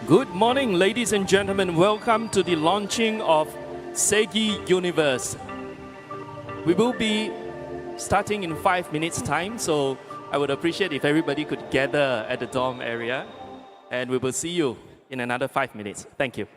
Good morning, ladies and gentlemen. Welcome to the launching of SEGi UniVerse. We will be starting in 5 minutes time, so I would appreciate if everybody could gather at the dorm area, and we will see you in another 5 minutes. Thank you.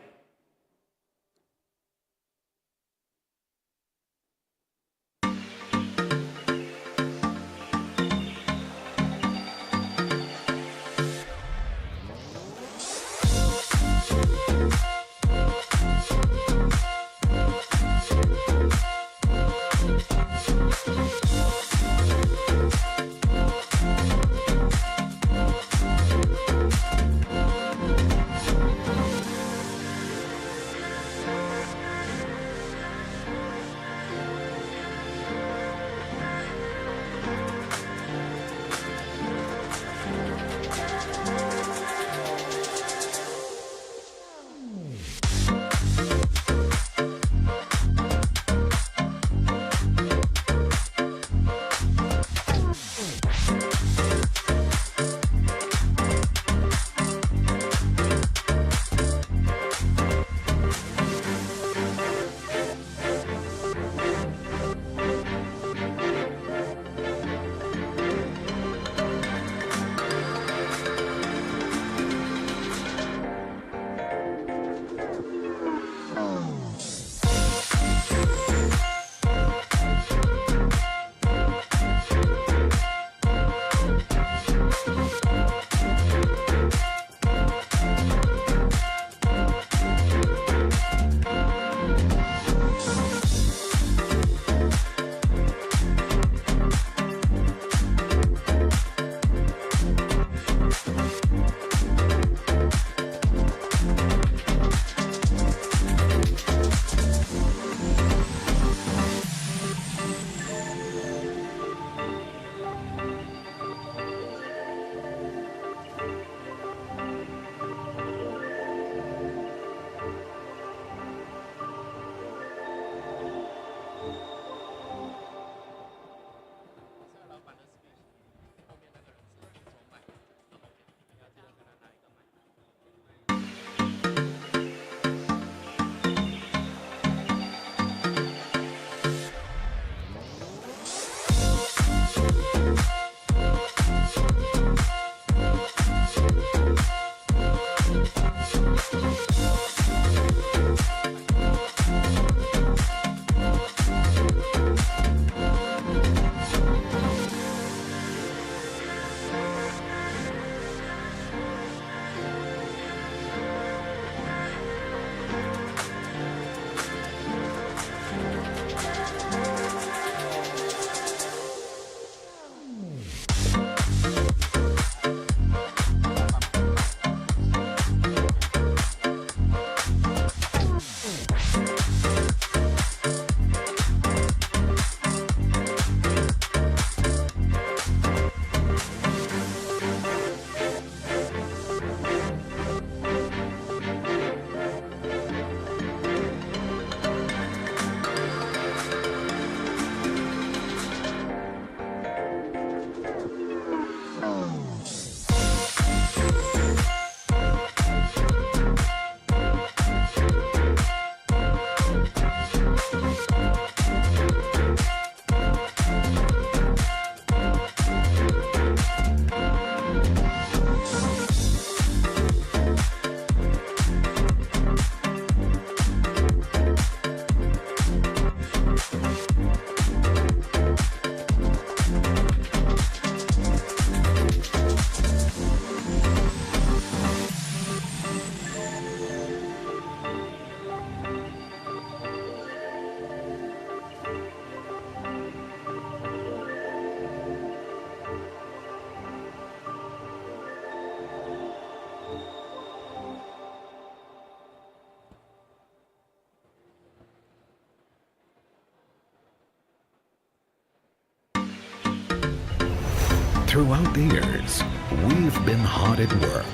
Throughout the years, we've been hard at work,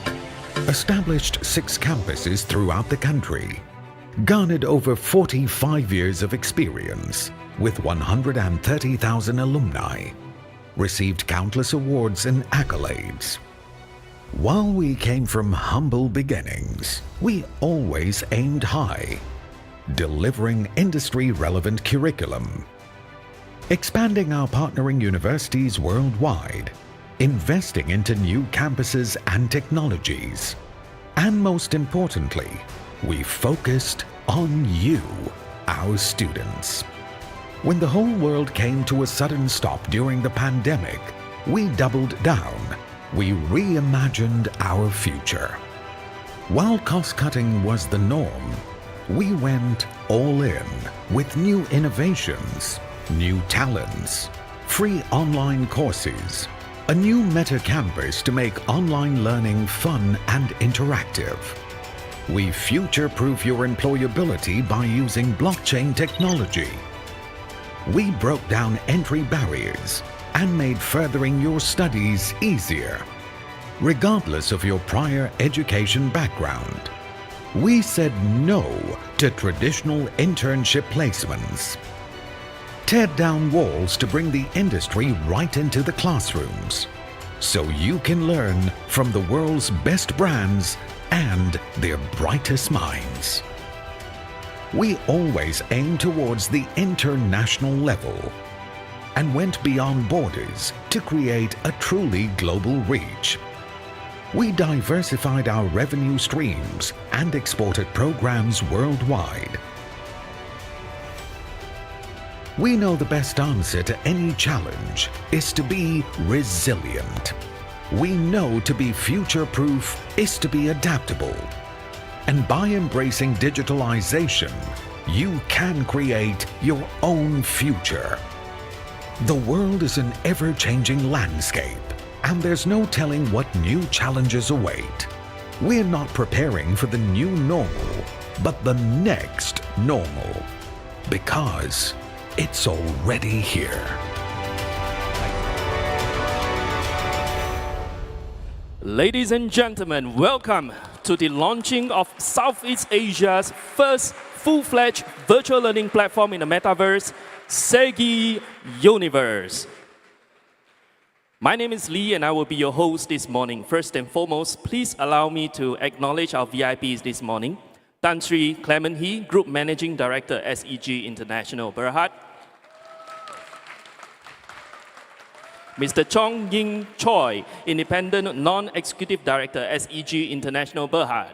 established 6 campuses throughout the country, garnered over 45 years of experience with 130,000 alumni, received countless awards and accolades. While we came from humble beginnings, we always aimed high, delivering industry-relevant curriculum, expanding our partnering universities worldwide, investing into new campuses and technologies, and most importantly, we focused on you, our students. When the whole world came to a sudden stop during the pandemic, we doubled down. We reimagined our future. While cost-cutting was the norm, we went all in with new innovations, new talents, free online courses, a new meta campus to make online learning fun and interactive. We future-proof your employability by using blockchain technology. We broke down entry barriers and made furthering your studies easier, regardless of your prior education background. We said no to traditional internship placements. Tear down walls to bring the industry right into the classrooms, so you can learn from the world's best brands and their brightest minds. We always aim towards the international level and went beyond borders to create a truly global reach. We diversified our revenue streams and exported programs worldwide. We know the best answer to any challenge is to be resilient. We know to be future-proof is to be adaptable. And by embracing digitalization, you can create your own future. The world is an ever-changing landscape, and there's no telling what new challenges await. We're not preparing for the new normal, but the next normal, because it's already here. Ladies and gentlemen, welcome to the launching of Southeast Asia's first full-fledged virtual learning platform in the metaverse, SEGi UniVerse. My name is Lee and I will be your host this morning. First and foremost, please allow me to acknowledge our VIPs this morning. Tan Sri Clement He, Group Managing Director, SEG International, Berhad. Mr. Chong Ying Choi, Independent Non-Executive Director, SEG International, Berhad.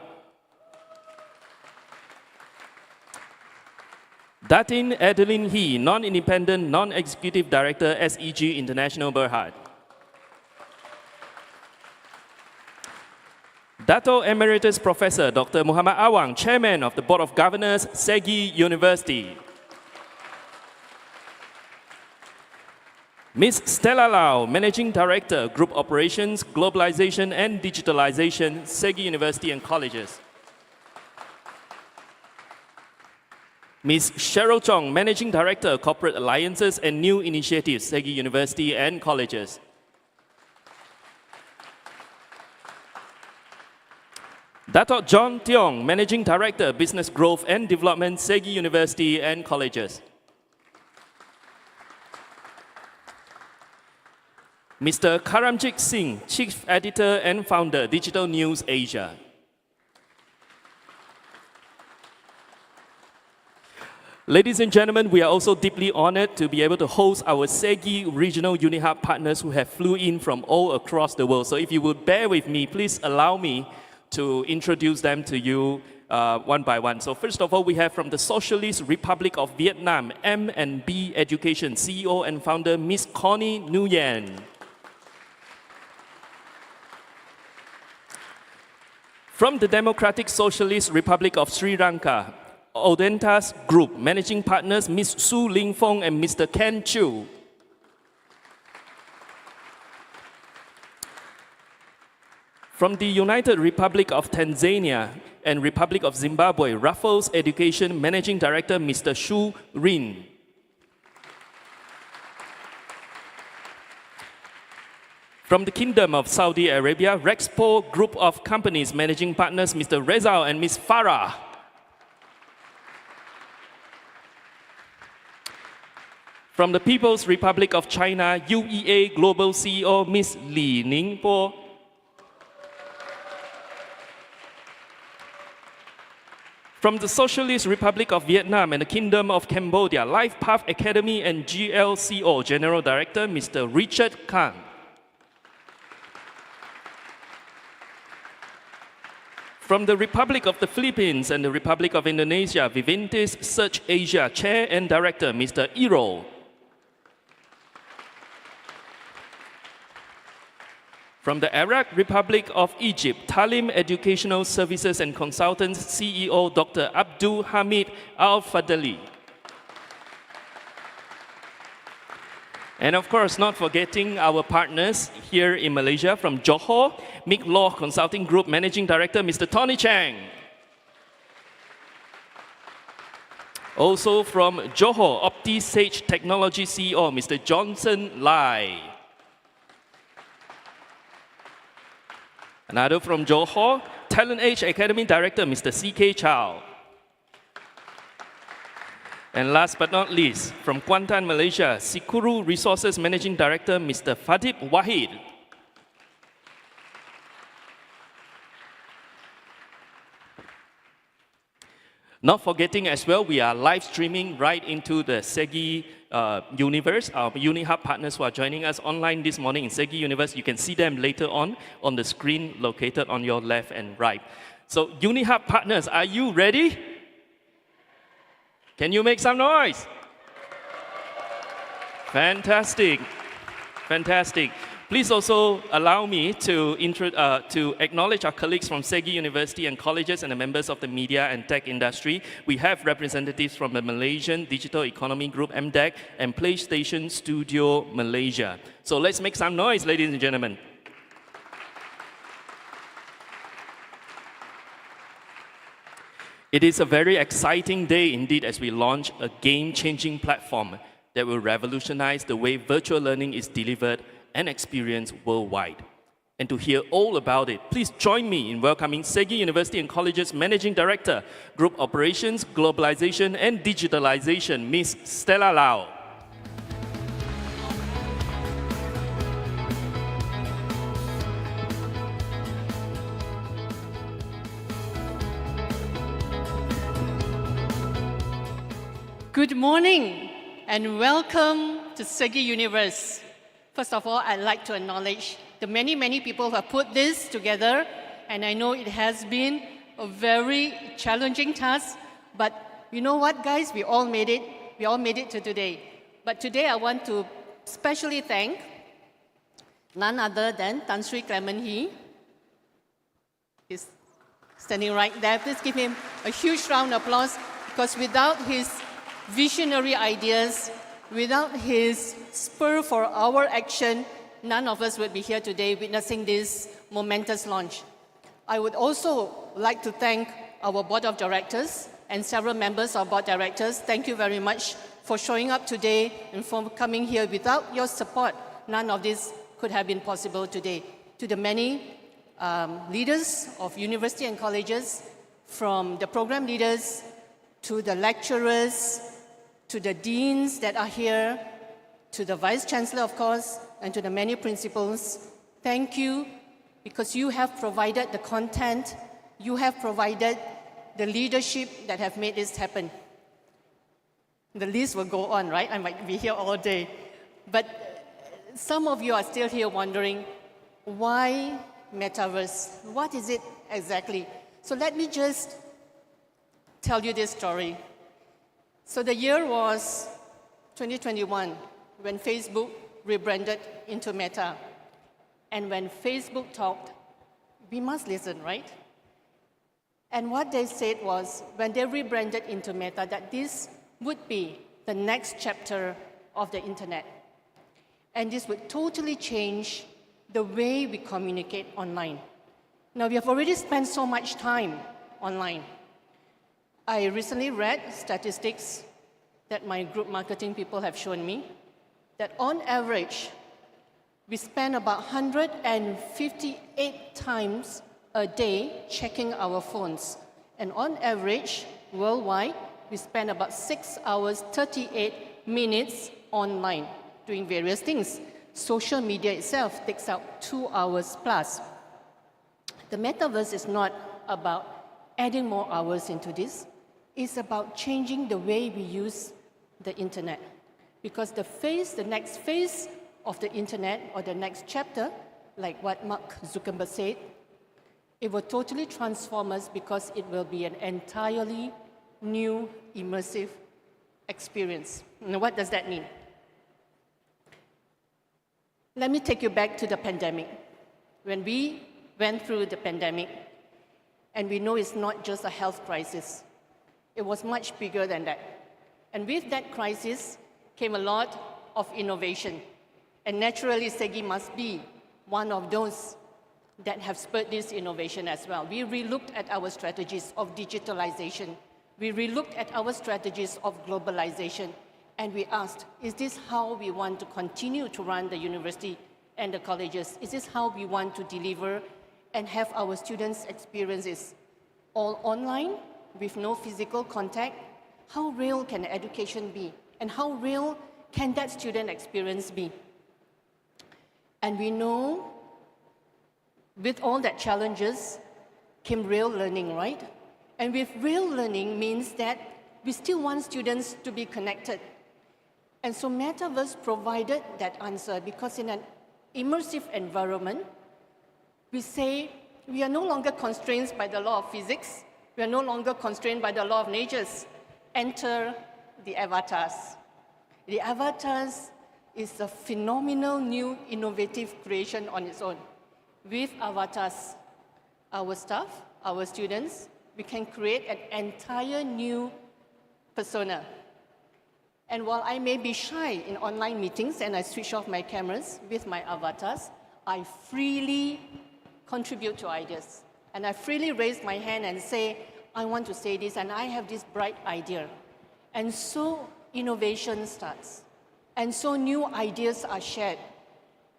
Datin Adeline He, Non-Independent Non-Executive Director, SEG International, Berhad. Dato Emeritus Professor Dr. Muhammad Awang, Chairman of the Board of Governors, SEGi University. Ms. Stella Lao, Managing Director, Group Operations, Globalization and Digitalization, SEGi University and Colleges. Ms. Cheryl Chong, Managing Director, Corporate Alliances and New Initiatives, SEGi University and Colleges. Dato John Tiong, Managing Director, Business Growth and Development, SEGi University and Colleges. Mr. Karamjit Singh, Chief Editor and Founder, Digital News Asia. Ladies and gentlemen, we are also deeply honored to be able to host our SEGi Regional UniHub partners who have flew in from all across the world. So if you would bear with me, please allow me to introduce them to you one by one. So first of all, we have from the Socialist Republic of Vietnam, M&B Education, CEO and founder, Ms. Connie Nguyen. From the Democratic Socialist Republic of Sri Lanka, Odentas Group, Managing Partners, Ms. Su Ling Fong and Mr. Ken Chu. From the United Republic of Tanzania and Republic of Zimbabwe, Raffles Education Managing Director, Mr. Shu Rin. From the Kingdom of Saudi Arabia, Rexpo Group of Companies Managing Partners, Mr. Rezal and Ms. Farah. From the People's Republic of China, UEA Global CEO, Ms. Li Ningbo. From the Socialist Republic of Vietnam and the Kingdom of Cambodia, Life Path Academy and GLCO General Director, Mr. Richard Kang. From the Republic of the Philippines and the Republic of Indonesia, Vivintis Search Asia Chair and Director, Mr. Iro. From the Arab Republic of Egypt, Talim Educational Services and Consultants CEO, Dr. Abdul Hamid Al-Fadali. And of course, not forgetting our partners here in Malaysia from Johor, Mick Law Consulting Group Managing Director, Mr. Tony Chang. Also from Johor, OptiSage Technology CEO, Mr. Johnson Lai. Another from Johor, Talent Age Academy Director, Mr. C.K. Chow. And last but not least, from Kuantan, Malaysia, Sikuru Resources Managing Director, Mr. Fadib Wahid. Not forgetting as well, we are live streaming right into the SEGi UniVerse, our UniHub partners who are joining us online this morning in SEGi UniVerse. You can see them later on the screen located on your left and right. So UniHub partners, are you ready? Can you make some noise? Fantastic, fantastic. Please also allow me to acknowledge our colleagues from SEGi University and colleges and the members of the media and tech industry. We have representatives from the Malaysian Digital Economy Group, MDEC, and PlayStation Studio Malaysia. So let's make some noise, ladies and gentlemen. It is a very exciting day indeed as we launch a game-changing platform that will revolutionize the way virtual learning is delivered and experienced worldwide. And to hear all about it, please join me in welcoming SEGi University and College's Managing Director, Group Operations, Globalization and Digitalization, Ms. Stella Lao. Good morning and welcome to SEGi UniVerse. First of all, I'd like to acknowledge the many people who have put this together, and I know it has been a very challenging task, but you know what, guys? We all made it. We all made it to today. But today I want to specially thank none other than Tan Sri Clement Hee. He's standing right there. Please give him a huge round of applause, because without his visionary ideas, without his spur for our action, none of us would be here today witnessing this momentous launch. I would also like to thank our board of directors and several members of board directors. Thank you very much for showing up today and for coming here. Without your support, none of this could have been possible today. To the many leaders of university and colleges, from the program leaders to the lecturers, to the deans that are here, to the Vice Chancellor, of course, and to the many principals, thank you, because you have provided the content, you have provided the leadership that have made this happen. The list will go on, right? I might be here all day. But some of you are still here wondering, why Metaverse? What is it exactly? So let me just tell you this story. So the year was 2021, when Facebook rebranded into Meta. And when Facebook talked, we must listen, right? And what they said was, when they rebranded into Meta, that this would be the next chapter of the internet. And this would totally change the way we communicate online. Now, we have already spent so much time online. I recently read statistics that my group marketing people have shown me, that on average, we spend about 158 times a day checking our phones. And on average, worldwide, we spend about 6 hours, 38 minutes online doing various things. Social media itself takes up 2 hours plus. The metaverse is not about adding more hours into this. is about changing the way we use the internet. Because the next phase of the internet, or the next chapter, like what Mark Zuckerberg said, it will totally transform us because it will be an entirely new, immersive experience. Now, what does that mean? Let me take you back to the pandemic. When we went through the pandemic, and we know it's not just a health crisis, it was much bigger than that. And with that crisis came a lot of innovation. And naturally, SEGi must be one of those that have spurred this innovation as well. We relooked at our strategies of digitalization. We relooked at our strategies of globalization. And we asked, is this how we want to continue to run the university and the colleges? Is this how we want to deliver and have our students' experiences all online with no physical contact? How real can education be? And how real can that student experience be? And we know with all that challenges came real learning, right? And with real learning means that we still want students to be connected. And so Metaverse provided that answer, because in an immersive environment, we say we are no longer constrained by the law of physics. We are no longer constrained by the law of natures. Enter the avatars. The avatars is a phenomenal, new, innovative creation on its own. With avatars, our staff, our students, we can create an entire new persona. And while I may be shy in online meetings and I switch off my cameras with my avatars, I freely contribute to ideas. And I freely raise my hand and say, I want to say this, and I have this bright idea. And so innovation starts. And so new ideas are shared.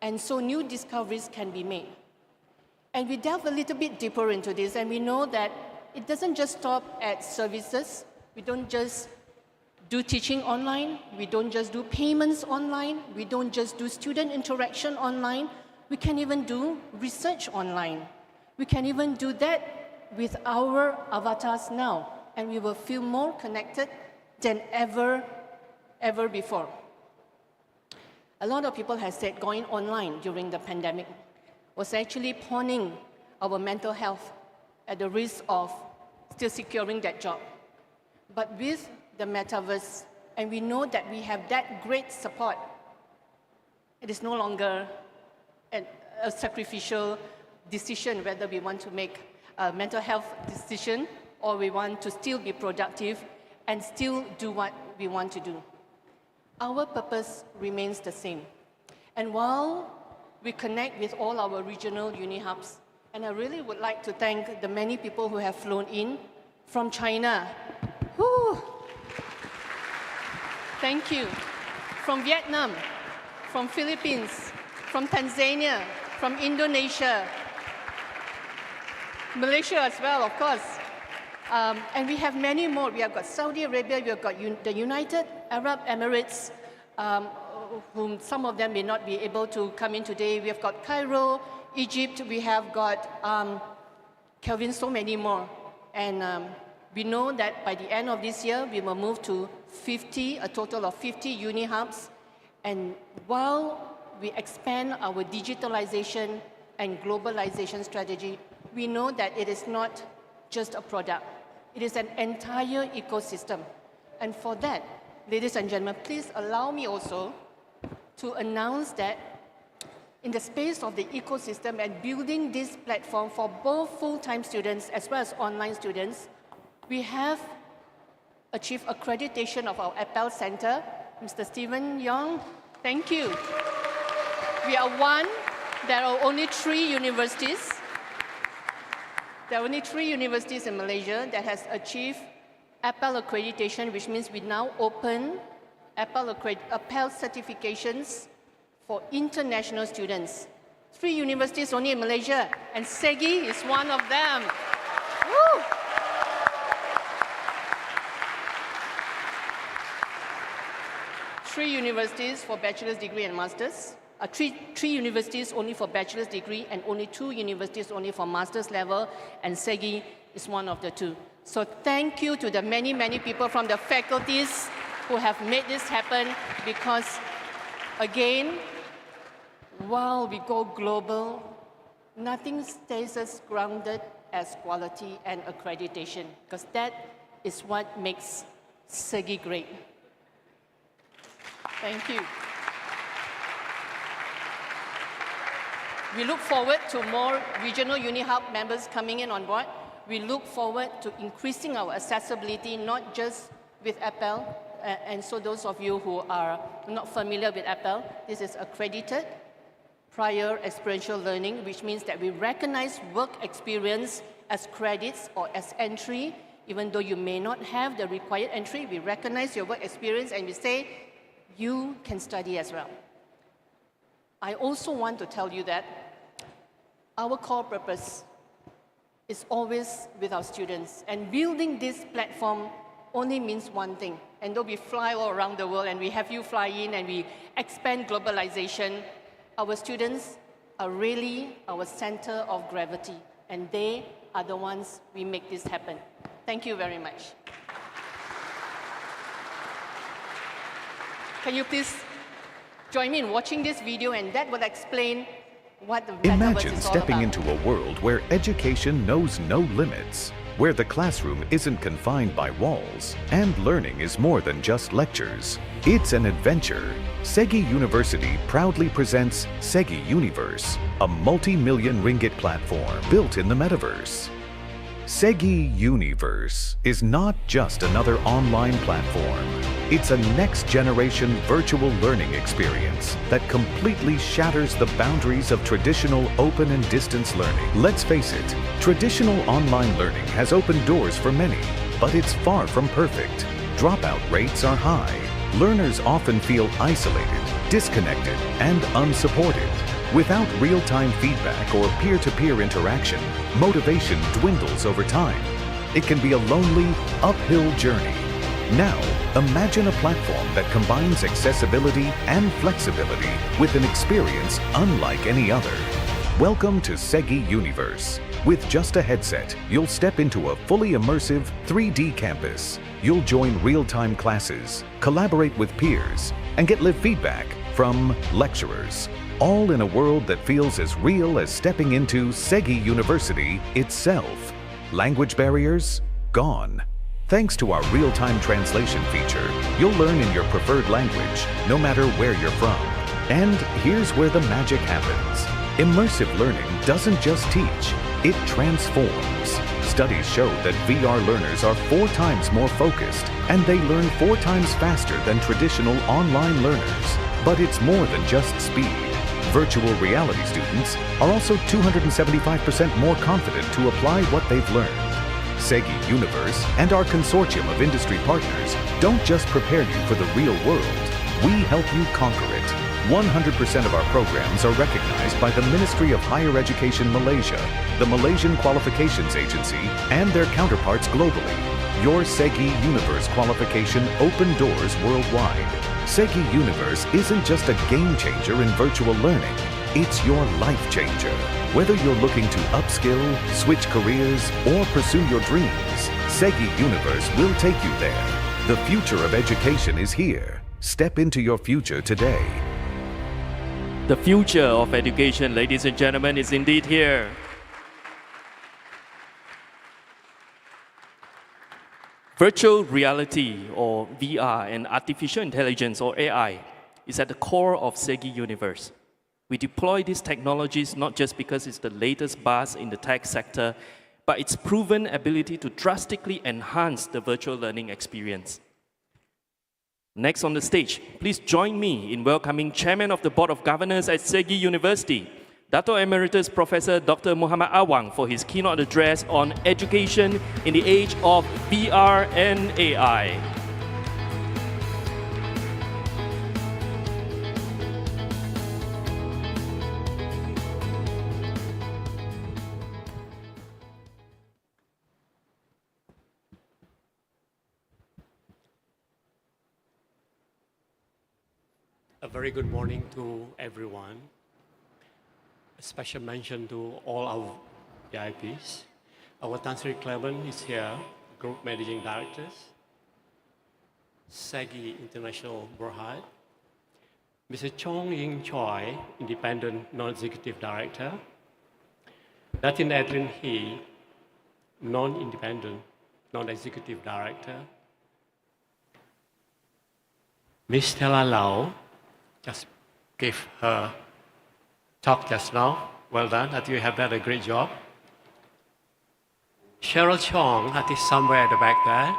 And so new discoveries can be made. And we delve a little bit deeper into this, and we know that it doesn't just stop at services. We don't just do teaching online. We don't just do payments online. We don't just do student interaction online. We can even do research online. We can even do that with our avatars now, and we will feel more connected than ever before. A lot of people have said going online during the pandemic was actually pawning our mental health at the risk of still securing that job. But with the metaverse, and we know that we have that great support, it is no longer a sacrificial decision whether we want to make a mental health decision or we want to still be productive and still do what we want to do. Our purpose remains the same. And while we connect with all our regional uni hubs, and I really would like to thank the many people who have flown in from China. Woo! Thank you. From Vietnam, from Philippines, from Tanzania, from Indonesia, Malaysia as well, of course. And we have many more. We have got Saudi Arabia, we have got the United Arab Emirates, whom some of them may not be able to come in today. We have got Cairo, Egypt, we have got Kelvin, so many more. And we know that by the end of this year, we will move to a total of 50 uni hubs. And while we expand our digitalization and globalization strategy, we know that it is not just a product. It is an entire ecosystem. And for that, ladies and gentlemen, please allow me also to announce that in the space of the ecosystem and building this platform for both full-time students as well as online students, we have achieved accreditation of our Appel Center. Mr. Stephen Young, thank you. We are one. There are only 3 universities. There are only 3 universities in Malaysia that has achieved Appel accreditation, which means we now open Appel certifications for international students. 3 universities only in Malaysia, and SEGi is one of them. Woo! Three universities for bachelor's degree and master's. Three universities only for bachelor's degree and only 2 universities only for master's level, and SEGi is one of the two. So thank you to the many, many people from the faculties who have made this happen, because again, while we go global, nothing stays us grounded as quality and accreditation, because that is what makes SEGi great. Thank you. We look forward to more regional UniHub members coming in on board. We look forward to increasing our accessibility, not just with Apple. And so those of you who are not familiar with Apple, this is accredited prior experiential learning, which means that we recognize work experience as credits or as entry. Even though you may not have the required entry, we recognize your work experience and we say, you can study as well. I also want to tell you that our core purpose is always with our students. And building this platform only means one thing. And though we fly all around the world and we have you fly in and we expand globalization, our students are really our center of gravity. And they are the ones we make this happen. Thank you very much. Can you please join me in watching this video, and that will explain what the metaverse Imagine is all stepping about. into a world where education knows no limits, where the classroom isn't confined by walls, and learning is more than just lectures. It's an adventure. SEGi University proudly presents SEGi UniVerse, a multi-million ringgit platform built in the metaverse. SEGi UniVerse is not just another online platform. It's a next-generation virtual learning experience that completely shatters the boundaries of traditional open and distance learning. Let's face it, traditional online learning has opened doors for many, but it's far from perfect. Dropout rates are high. Learners often feel isolated, disconnected, and unsupported. Without real-time feedback or peer-to-peer interaction, motivation dwindles over time. It can be a lonely, uphill journey. Now, imagine a platform that combines accessibility and flexibility with an experience unlike any other. Welcome to SEGi UniVerse. With just a headset, you'll step into a fully immersive 3D campus. You'll join real-time classes, collaborate with peers, and get live feedback from lecturers. All in a world that feels as real as stepping into SEGi University itself. Language barriers? Gone. Thanks to our real-time translation feature, you'll learn in your preferred language, no matter where you're from. And here's where the magic happens. Immersive learning doesn't just teach, it transforms. Studies show that VR learners are 4 times more focused, and they learn 4 times faster than traditional online learners. But it's more than just speed. Virtual reality students are also 275% more confident to apply what they've learned. SEGi UniVerse and our consortium of industry partners don't just prepare you for the real world, we help you conquer it. 100% of our programs are recognized by the Ministry of Higher Education Malaysia, the Malaysian Qualifications Agency, and their counterparts globally. Your SEGi UniVerse qualification opened doors worldwide. SEGi UniVerse isn't just a game changer in virtual learning, it's your life changer. Whether you're looking to upskill, switch careers, or pursue your dreams, SEGi UniVerse will take you there. The future of education is here. Step into your future today. The future of education, ladies and gentlemen, is indeed here. Virtual reality, or VR, and artificial intelligence, or AI, is at the core of SEGi UniVerse. We deploy these technologies not just because it's the latest buzz in the tech sector, but its proven ability to drastically enhance the virtual learning experience. Next on the stage, please join me in welcoming Chairman of the Board of Governors at SEGi University, Dato Emeritus Professor Dr. Muhammad Awang, for his keynote address on education in the age of VR and AI. A very good morning to everyone. A special mention to all our VIPs. Our Tan Sri Clement is here, Group Managing Directors, SEGi International Berhad, Mr. Chong Ying Choi, Independent Non-Executive Director, Datin Edlin He, Non-Independent Non-Executive Director, Ms. Stella Lao, just gave her talk just now. Well done, I think you have done a great job. Cheryl Chong, I think somewhere at the back there,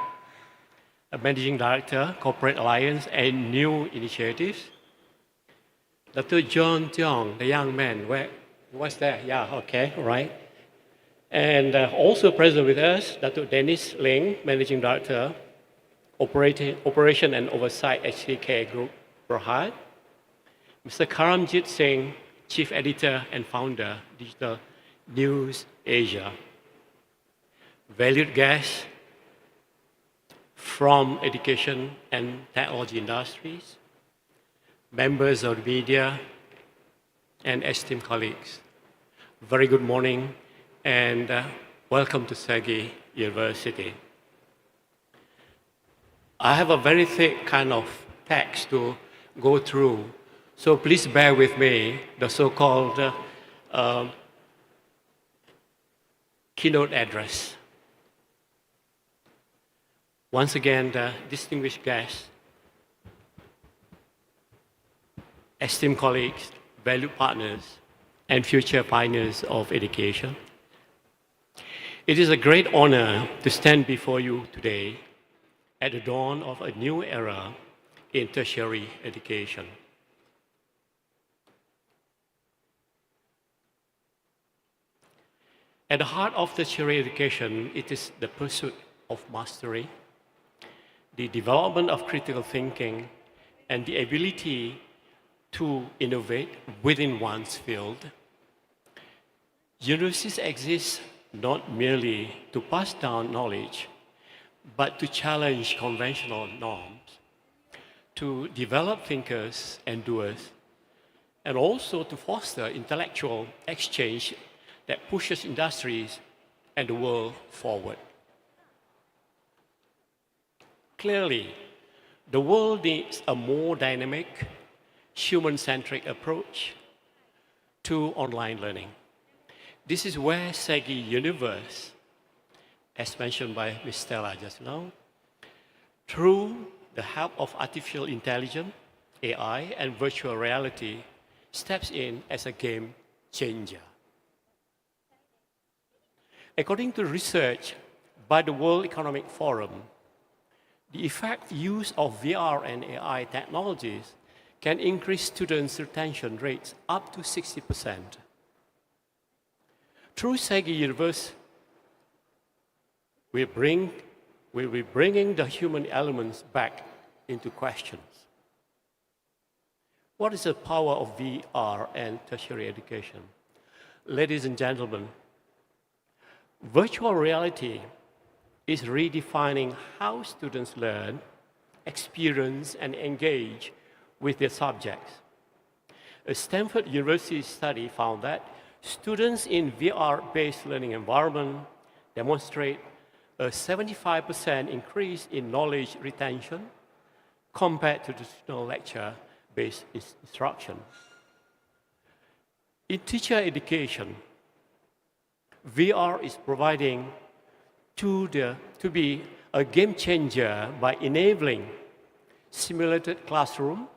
a Managing Director, Corporate Alliance and New Initiatives. Dr. John Tiong, the young man, where was there? Yeah, okay, all right. And also present with us, Dr. Dennis Ling, Managing Director, Operation and Oversight HCK Group, Berhad. Mr. Karamjit Singh, Chief Editor and Founder, Digital News Asia. Valued guests from education and technology industries, members of the media, and esteemed colleagues. Very good morning and welcome to SEGi University. I have a very thick kind of text to go through, so please bear with me, the so-called keynote address. Once again, the distinguished guests, esteemed colleagues, valued partners, and future pioneers of education. It is a great honor to stand before you today at the dawn of a new era in tertiary education. At the heart of tertiary education, it is the pursuit of mastery, the development of critical thinking, and the ability to innovate within one's field. Universities exist not merely to pass down knowledge, but to challenge conventional norms, to develop thinkers and doers, and also to foster intellectual exchange that pushes industries and the world forward. Clearly, the world needs a more dynamic, human-centric approach to online learning. This is where SEGi UniVerse, as mentioned by Ms. Stella just now, through the help of artificial intelligence, AI, and virtual reality, steps in as a game changer. According to research by the World Economic Forum, the effective use of VR and AI technologies can increase students' retention rates up to 60%. Through SEGi UniVerse, we'll be bringing the human elements back into questions. What is the power of VR and tertiary education? Ladies and gentlemen, virtual reality is redefining how students learn, experience, and engage with their subjects. A Stanford University study found that students in VR-based learning environment demonstrate a 75% increase in knowledge retention compared to traditional lecture-based instruction. In teacher education, VR is providing to be a game changer by enabling simulated classroom.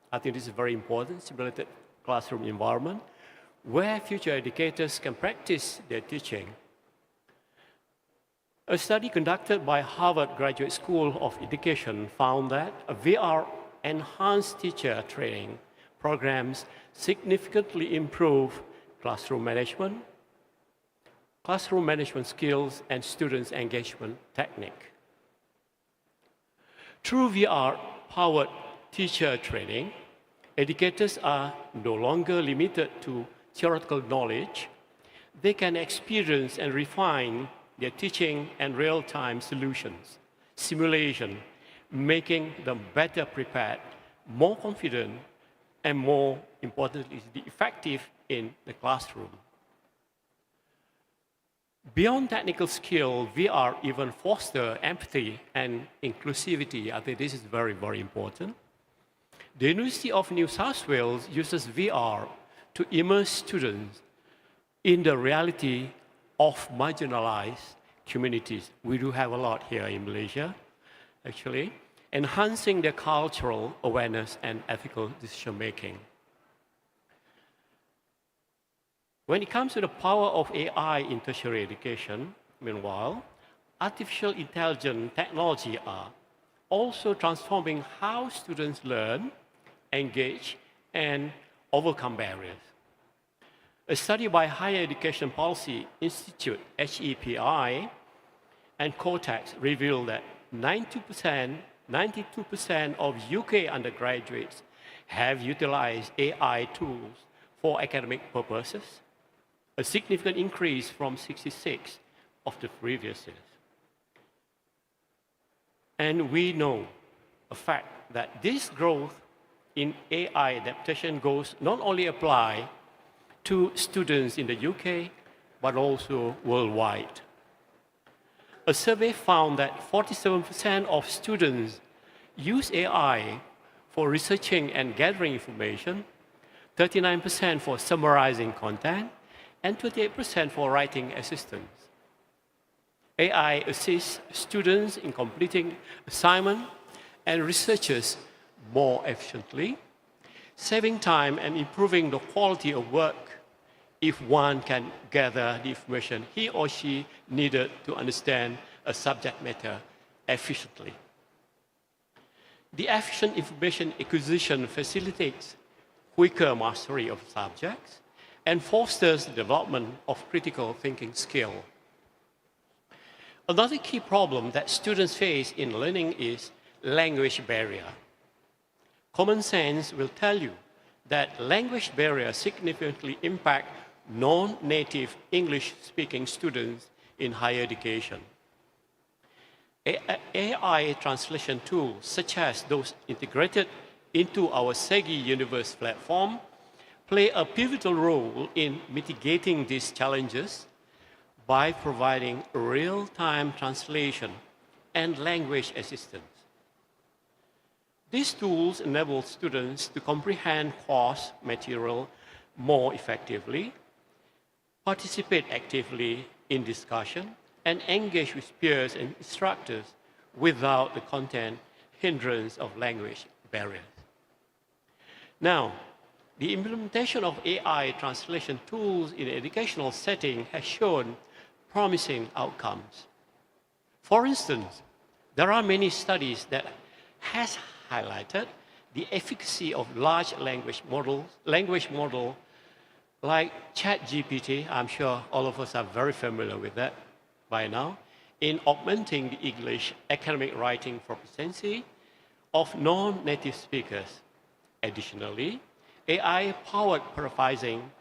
I think this is very important, simulated classroom environment, where future educators can practice their teaching. A study conducted by Harvard Graduate School of Education found that VR-enhanced teacher training programs significantly improve classroom management skills, and students' engagement technique. Through VR-powered teacher training, educators are no longer limited to theoretical knowledge. They can experience and refine their teaching and real-time solutions, simulation, making them better prepared, more confident, and more importantly, effective in the classroom. Beyond technical skill, VR even foster empathy and inclusivity. I think this is very, very important. The University of New South Wales uses VR to immerse students in the reality of marginalized communities. We do have a lot here in Malaysia, actually, enhancing their cultural awareness and ethical decision-making. When it comes to the power of AI in tertiary education, meanwhile, artificial intelligence technology are also transforming how students learn, engage, and overcome barriers. A study by Higher Education Policy Institute, HEPI, and Cortex revealed that 92% of UK undergraduates have utilized AI tools for academic purposes, a significant increase from 66 of the previous years. And we know a fact that this growth in AI adaptation goes not only apply to students in the UK, but also worldwide. A survey found that 47% of students use AI for researching and gathering information, 39% for summarizing content, and 28% for writing assistance. AI assists students in completing assignments and researchers more efficiently, saving time and improving the quality of work if one can gather the information he or she needed to understand a subject matter efficiently. The efficient information acquisition facilitates quicker mastery of subjects and fosters the development of critical thinking skill. Another key problem that students face in learning is language barrier. Common sense will tell you that language barriers significantly impact non-native English-speaking students in higher education. AI translation tools, such as those integrated into our SEGi UniVerse platform, play a pivotal role in mitigating these challenges by providing real-time translation and language assistance. These tools enable students to comprehend course material more effectively, participate actively in discussion, and engage with peers and instructors without the content hindrance of language barriers. Now, the implementation of AI translation tools in an educational setting has shown promising outcomes. For instance, there are many studies that has highlighted the efficacy of large language models like ChatGPT. I'm sure all of us are very familiar with that by now, in augmenting the English academic writing proficiency of non-native speakers. Additionally, AI-powered paraphrasing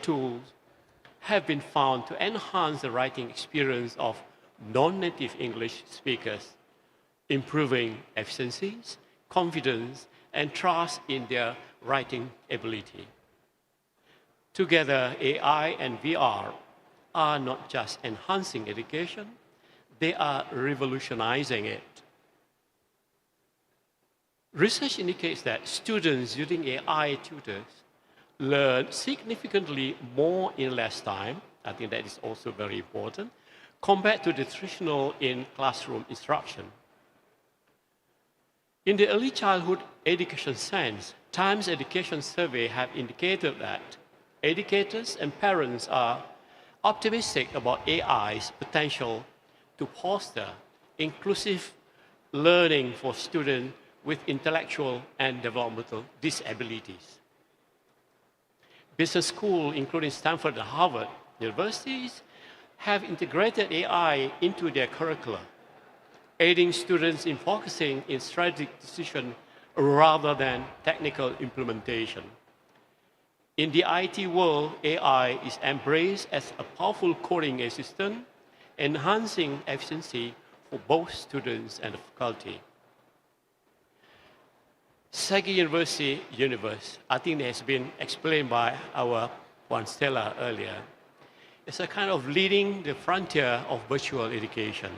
tools have been found to enhance the writing experience of non-native English speakers, improving efficiencies, confidence, and trust in their writing ability. Together, AI and VR are not just enhancing education, they are revolutionizing it. Research indicates that students using AI tutors learn significantly more in less time. I think that is also very important, compared to the traditional in-classroom instruction. In the early childhood education sense, Times Education Survey have indicated that educators and parents are optimistic about AI's potential to foster inclusive learning for students with intellectual and developmental disabilities. Business schools, including Stanford and Harvard universities, have integrated AI into their curricula, aiding students in focusing in strategic decision rather than technical implementation. In the IT world, AI is embraced as a powerful coding assistant, enhancing efficiency for both students and the faculty. SEGi UniVerse, I think it has been explained by our Stella earlier, is a kind of leading the frontier of virtual education.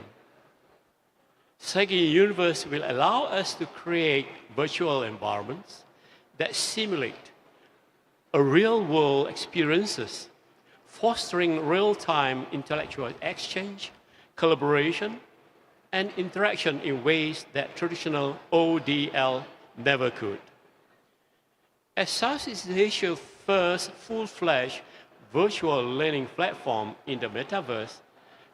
SEGi UniVerse will allow us to create virtual environments that simulate a real-world experiences, fostering real-time intellectual exchange, collaboration, and interaction in ways that traditional ODL never could. As Southeast Asia's first full-fledged virtual learning platform in the metaverse,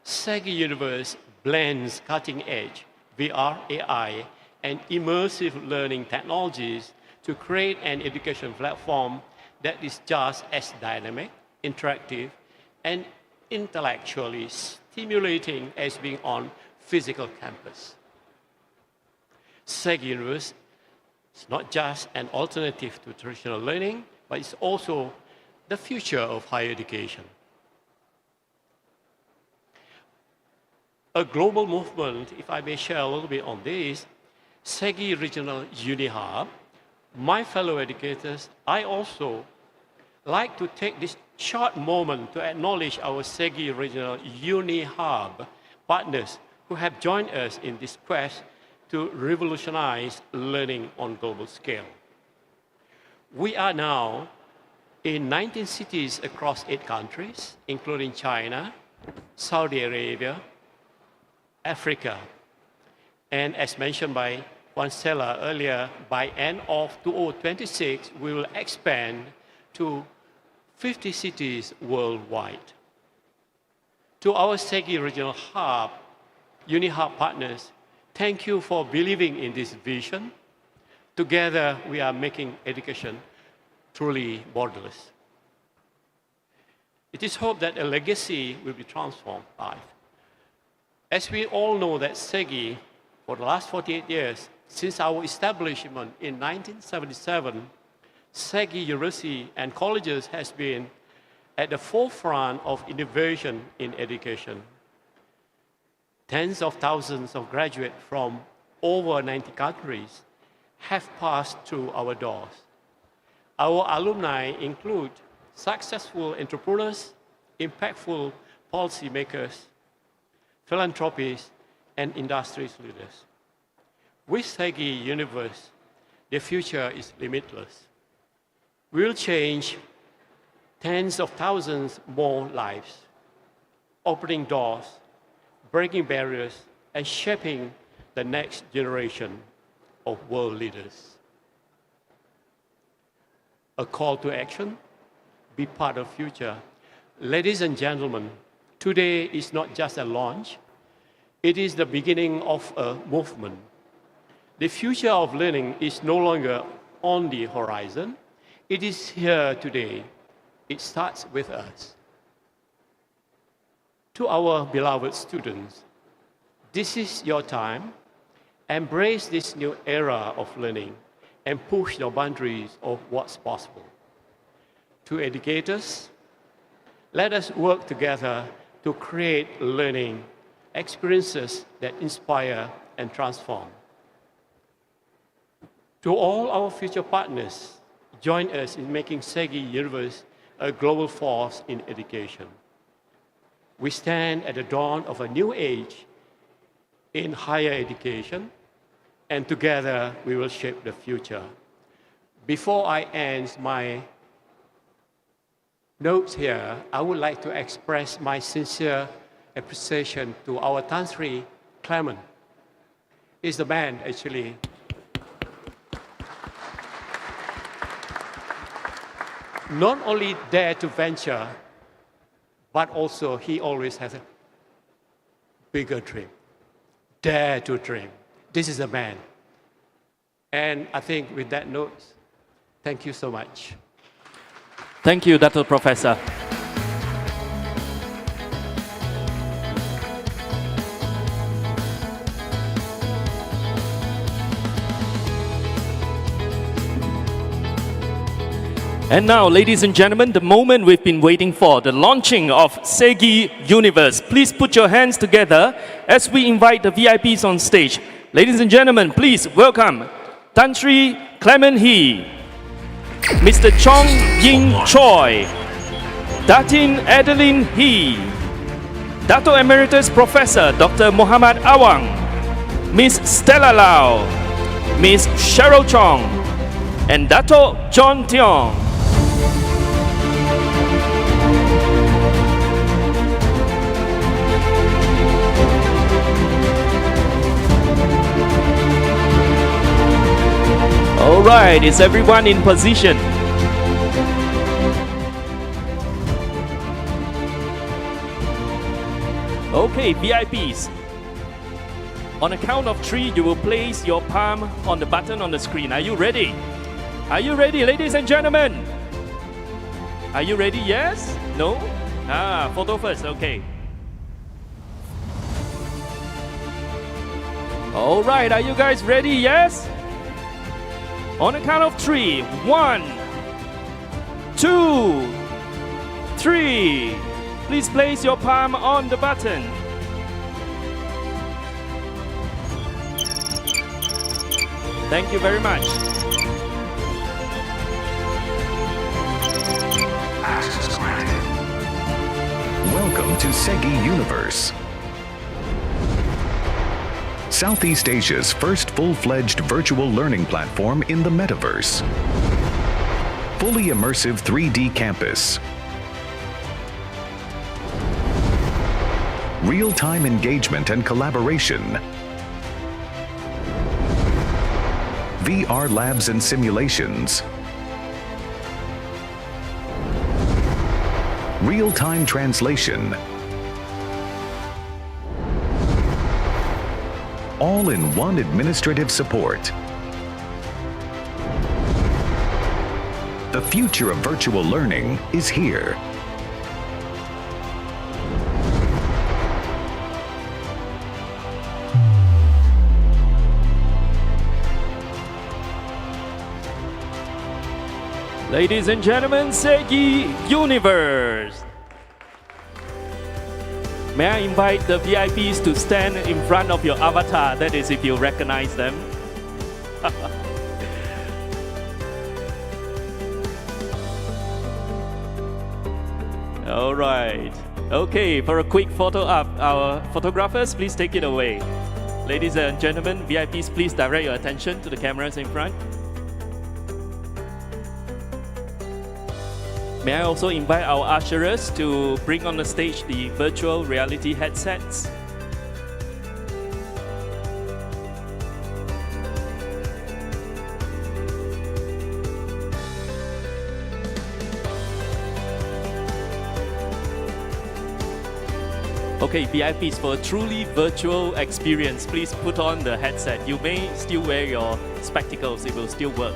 SEGi UniVerse blends cutting-edge VR, AI, and immersive learning technologies to create an education platform that is just as dynamic, interactive, and intellectually stimulating as being on physical campus. SEGi UniVerse is not just an alternative to traditional learning, but it's also the future of higher education. A global movement, if I may share a little bit on this, SEGi Regional UniHub. My fellow educators, I also like to take this short moment to acknowledge our SEGi Regional UniHub partners who have joined us in this quest to revolutionize learning on global scale. We are now in 19 cities across 8 countries, including China, Saudi Arabia, Africa. And as mentioned by Stella earlier, by end of 2026, we will expand to 50 cities worldwide. To our SEGi Regional Hub, UniHub partners, thank you for believing in this vision. Together, we are making education truly borderless. It is hoped that a legacy will be transformed by. As we all know that SEGi, for the last 48 years, since our establishment in 1977, SEGi University and colleges has been at the forefront of innovation in education. Tens of thousands of graduates from over 90 countries have passed through our doors. Our alumni include successful entrepreneurs, impactful policymakers, philanthropists, and industry leaders. With SEGi UniVerse, the future is limitless. We'll change tens of thousands more lives, opening doors, breaking barriers, and shaping the next generation of world leaders. A call to action, be part of future. Ladies and gentlemen, today is not just a launch, it is the beginning of a movement. The future of learning is no longer on the horizon, it is here today. It starts with us. To our beloved students, this is your time. Embrace this new era of learning and push the boundaries of what's possible. To educators, let us work together to create learning experiences that inspire and transform. To all our future partners, join us in making SEGi UniVerse a global force in education. We stand at the dawn of a new age in higher education, and together we will shape the future. Before I end my notes here, I would like to express my sincere appreciation to our Tan Sri Clement. He's the man, actually. Not only dare to venture, but also he always has a bigger dream. Dare to dream. This is a man. And I think with that note, thank you so much. Thank you, Dr. Professor. And now, ladies and gentlemen, the moment we've been waiting for, the launching of SEGi UniVerse. Please put your hands together as we invite the VIPs on stage. Ladies and gentlemen, please welcome Tan Sri Clement He, Mr. Chong Ying Choi, Datin Adeline He, Dato Emeritus Professor Dr. Muhammad Awang, Miss Stella Lao, Miss Cheryl Chong, and Dato John Tiong. All right, is everyone in position? Okay, VIPs. On a count of 3, you will place your palm on the button on the screen. Are you ready? Are you ready, ladies and gentlemen? Are you ready? Yes? No? Photo first, okay. All right, are you guys ready? Yes? On a count of 3, 1, 2, 3. Please place your palm on the button. Thank you very much. Access granted. Welcome to SEGi UniVerse, Southeast Asia's first full-fledged virtual learning platform in the metaverse. Fully immersive 3D campus. Real-time engagement and collaboration. VR labs and simulations. Real-time translation. All in one administrative support. The future of virtual learning is here. Ladies and gentlemen, SEGi UniVerse. May I invite the VIPs to stand in front of your avatar, that is if you recognize them. All right. Okay, for a quick photo up, our photographers, please take it away. Ladies and gentlemen, VIPs, please direct your attention to the cameras in front. May I also invite our usherers to bring on the stage the virtual reality headsets. Okay, VIPs, for a truly virtual experience, please put on the headset. You may still wear your spectacles, it will still work.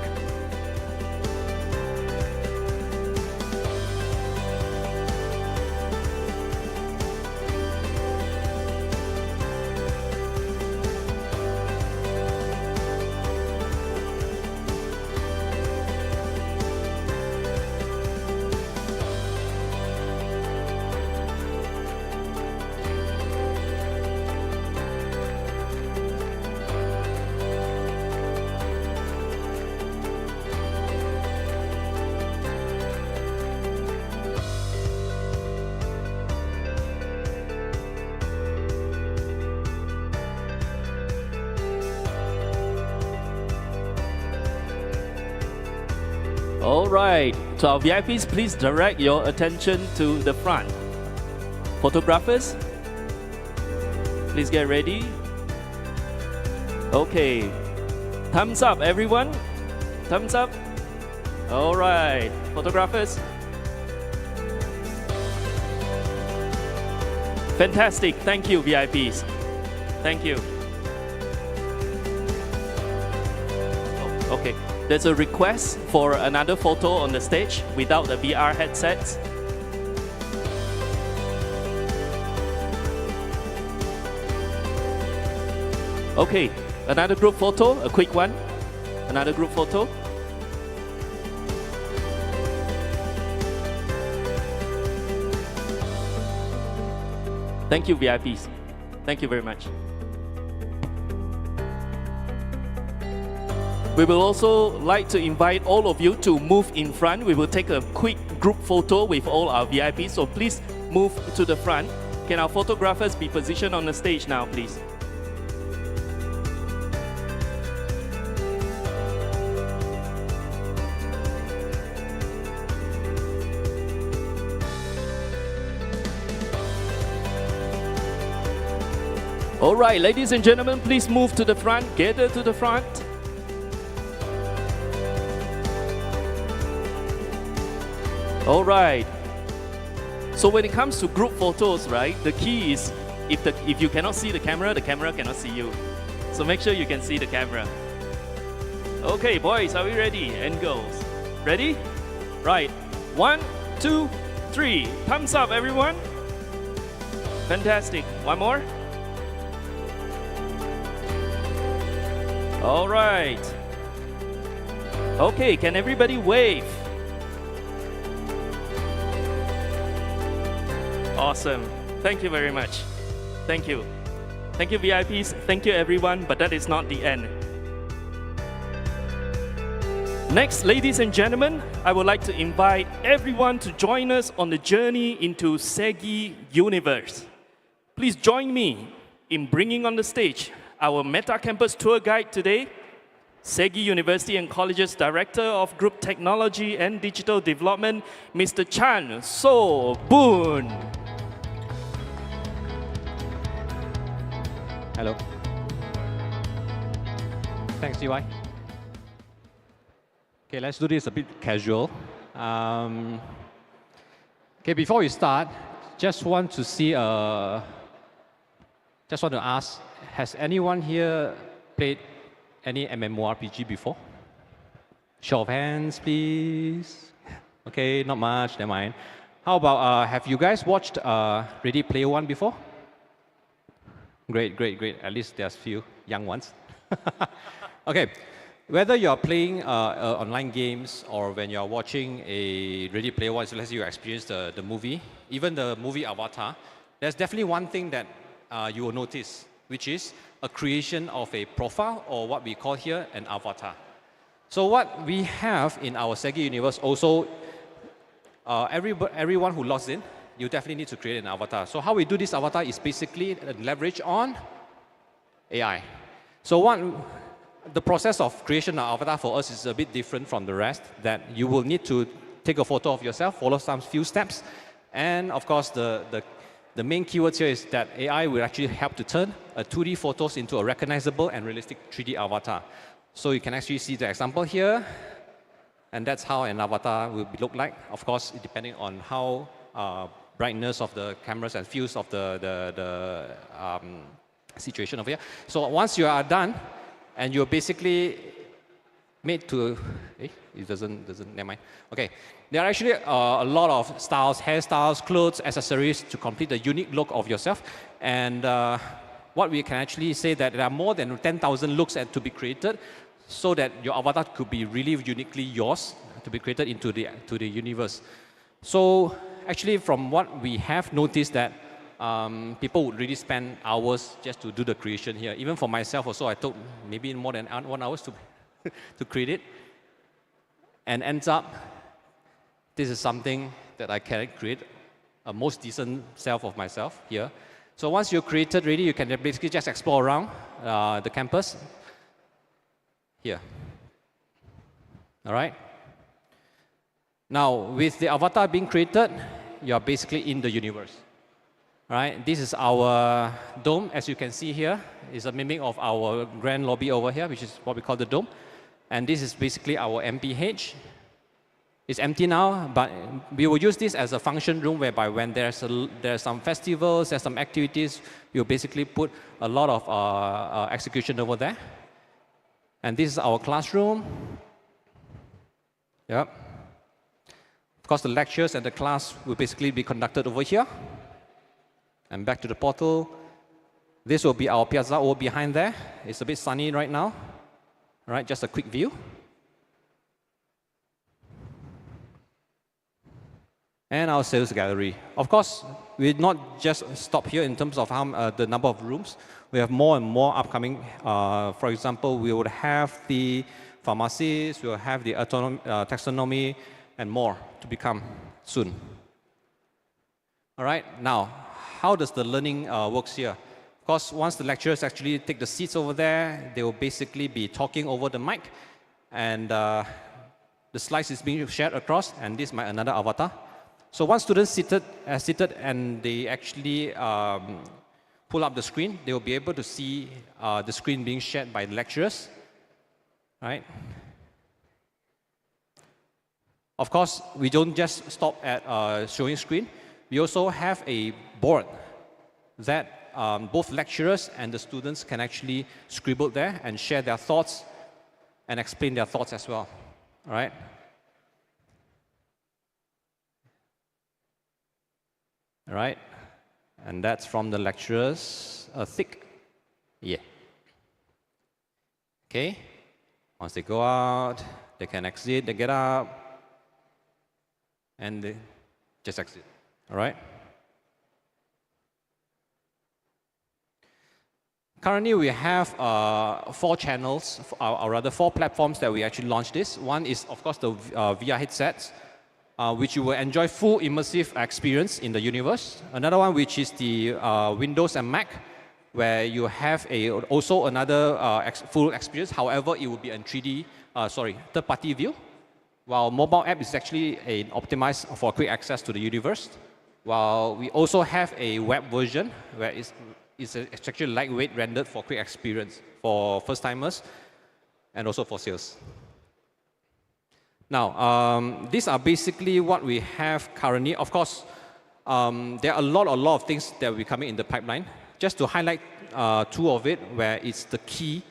All right, so our VIPs, please direct your attention to the front. Photographers, please get ready. Okay, thumbs up everyone, thumbs up. All right, photographers. Fantastic, thank you VIPs, thank you. Okay. There's a request for another photo on the stage without the VR headsets. Okay, another group photo, a quick one. Another group photo. Thank you, VIPs. Thank you very much. We will also like to invite all of you to move in front. We will take a quick group photo with all our VIPs, so please move to the front. Can our photographers be positioned on the stage now, please? All right, ladies and gentlemen, please move to the front, gather to the front. All right. So when it comes to group photos, right, the key is if you cannot see the camera cannot see you. So make sure you can see the camera. Okay, boys, are we ready? And girls. Ready? Right. 1, 2, 3. Thumbs up, everyone. Fantastic. One more. All right. Okay, can everybody wave? Awesome. Thank you very much. Thank you. Thank you, VIPs. Thank you, everyone. But that is not the end. Next, ladies and gentlemen, I would like to invite everyone to join us on the journey into SEGi UniVerse. Please join me in bringing on the stage our Meta Campus tour guide today, SEGi University and College's Director of Group Technology and Digital Development, Mr. Chan So Boon. Hello. Thanks, DY. Okay, let's do this a bit casual. Okay, before we start, just want to ask, has anyone here played any MMORPG before? Show of hands, please. Okay, not much, never mind. How about, have you guys watched Ready Player One before? Great, great, great. At least there's few young ones. Okay, whether you're playing online games or when you're watching a Ready Player One, so let's say you experience the movie, even the movie Avatar, there's definitely one thing that you will notice, which is a creation of a profile, or what we call here an avatar. So what we have in our SEGi UniVerse also, everyone who logs in, you definitely need to create an avatar. So how we do this avatar is basically leverage on AI. So the process of creation of avatar for us is a bit different from the rest, that you will need to take a photo of yourself, follow some few steps, and of course the main keywords here is that AI will actually help to turn a 2D photos into a recognizable and realistic 3D avatar. So you can actually see the example here, and that's how an avatar will look like. Of course, depending on how brightness of the cameras and views of the situation over here. So once you are done, and you're basically made to, it doesn't, never mind. Okay, there are actually a lot of styles, hairstyles, clothes, accessories to complete the unique look of yourself. And what we can actually say that there are more than 10,000 looks to be created, so that your avatar could be really uniquely yours to be created into the universe. So actually, from what we have noticed that people would really spend hours just to do the creation here. Even for myself also, I took maybe more than 1 hour to create it. And ends up, this is something that I can create a most decent self of myself here. So once you're created ready, you can basically just explore around the campus here. All right? Now, with the avatar being created, you're basically in the universe. All right? This is our dome, as you can see here. It's a mimic of our grand lobby over here, which is what we call the dome. And this is basically our MPH. It's empty now, but we will use this as a function room whereby when there's some festivals, there's some activities, you basically put a lot of execution over there. And this is our classroom. Yep. Of course, the lectures and the class will basically be conducted over here. And back to the portal. This will be our piazza over behind there. It's a bit sunny right now. All right, just a quick view. And our sales gallery. Of course, we not just stop here in terms of how, the number of rooms. We have more and more upcoming. For example, we would have the pharmacies, we will have the taxonomy, and more to become soon. All right, now, how does the learning works here? Of course, once the lecturers actually take the seats over there, they will basically be talking over the mic, and the slides is being shared across, and this is my another avatar. So once students seated and they actually pull up the screen, they will be able to see the screen being shared by the lecturers, right? Of course, we don't just stop at showing screen. We also have a board that both lecturers and the students can actually scribble there and share their thoughts and explain their thoughts as well, all right? All right, and that's from the lecturers, thick, yeah. Okay, once they go out, they can exit, they get up, and they just exit, all right? Currently, we have 4 channels, or rather 4 platforms that we actually launched this. One is, of course, the VR headsets, which you will enjoy full immersive experience in the universe. Another one, which is the Windows and Mac, where you have also another full experience. However, it will be in third-party view. While mobile app is actually optimized for quick access to the universe. While we also have a web version where it's actually lightweight, rendered for quick experience for first-timers and also for sales. Now, these are basically what we have currently. Of course, there are a lot of things that will be coming in the pipeline. Just to highlight 2 of it, where it's the key.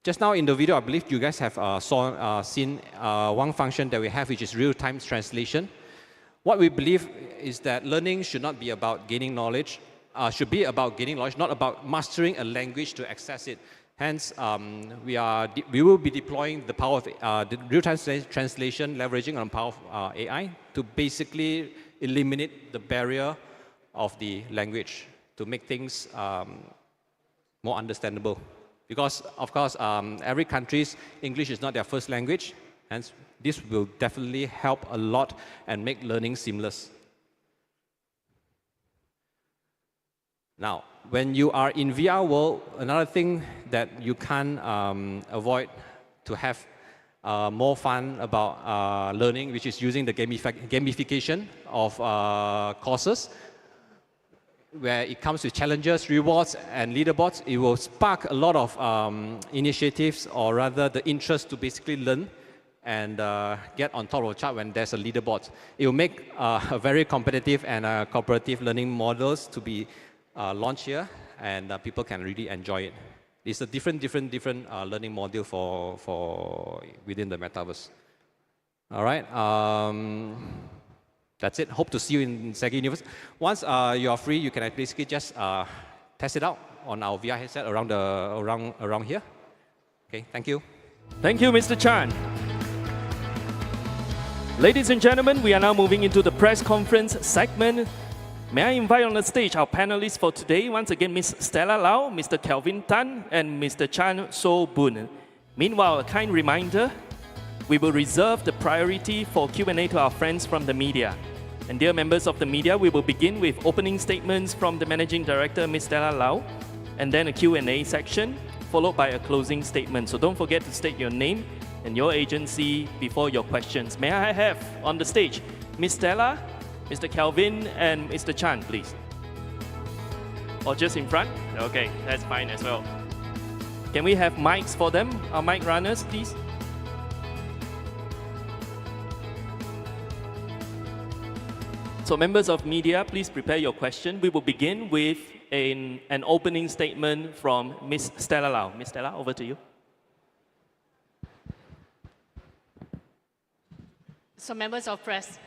Just now in the video, I believe you guys have seen one function that we have, which is real-time translation. What we believe is that learning should not be about gaining knowledge, should be about gaining knowledge, not about mastering a language to access it. Hence, we will be deploying the power of the real-time translation, leveraging on the power of AI to basically eliminate the barrier of the language to make things more understandable. Because, of course, every country's English is not their first language. Hence, this will definitely help a lot and make learning seamless. Now, when you are in VR world, another thing that you can't avoid to have more fun about learning, which is using the gamification of courses, where it comes with challenges, rewards, and leaderboards. It will spark a lot of initiatives, or rather the interest to basically learn and get on top of the chart when there's a leaderboard. It will make a very competitive and cooperative learning models to be launched here, and people can really enjoy it. It's a different learning module for within the metaverse. All right. That's it. Hope to see you in SEGi UniVerse. Once you are free, you can basically just test it out on our VR headset around here. Okay, thank you. Thank you, Mr. Chan. Ladies and gentlemen, we are now moving into the press conference segment. May I invite on the stage our panelists for today, once again, Ms. Stella Lao, Mr. Kelvin Tan, and Mr. Chan So Boon. Meanwhile, a kind reminder, we will reserve the priority for Q&A to our friends from the media. And dear members of the media, we will begin with opening statements from the Managing Director, Ms. Stella Lao, and then a Q&A section, followed by a closing statement. So don't forget to state your name and your agency before your questions. May I have on the stage Ms. Stella, Mr. Kelvin, and Mr. Chan, please. Or just in front? Okay, that's fine as well. Can we have mics for them? Our mic runners, please. So members of media, please prepare your question. We will begin with an opening statement from Ms. Stella Lao. Ms. Stella, over to you. So members of press,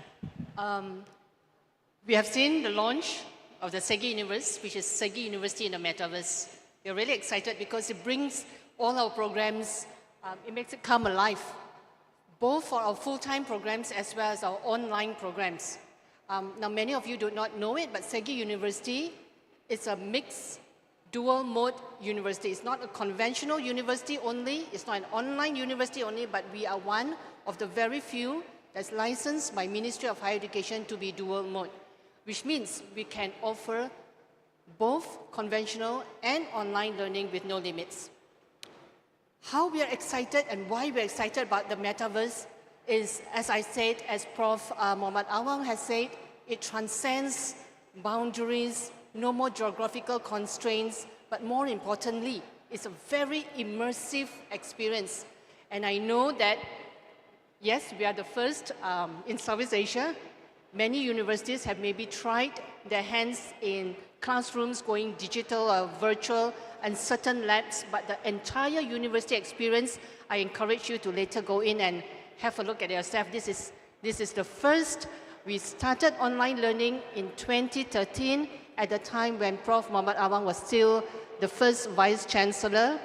we have seen the launch of the SEGi UniVerse, which is SEGi University in the Metaverse. We're really excited because it brings all our programs, it makes it come alive, both for our full-time programs as well as our online programs. Now, many of you do not know it, but SEGi University is a mixed dual mode university. It's not a conventional university only, it's not an online university only, but we are one of the very few that's licensed by Ministry of Higher Education to be dual mode, which means we can offer both conventional and online learning with no limits. How we are excited and why we are excited about the metaverse is, as I said, as Prof. Muhammad Awang has said, it transcends boundaries, no more geographical constraints, but more importantly, it's a very immersive experience. And I know that, yes, we are the first in Southeast Asia. Many universities have maybe tried their hands in classrooms going digital or virtual and certain labs, but the entire university experience, I encourage you to later go in and have a look at yourself. This is the first. We started online learning in 2013 at the time when Prof. Muhammad Awang was still the first Vice Chancellor.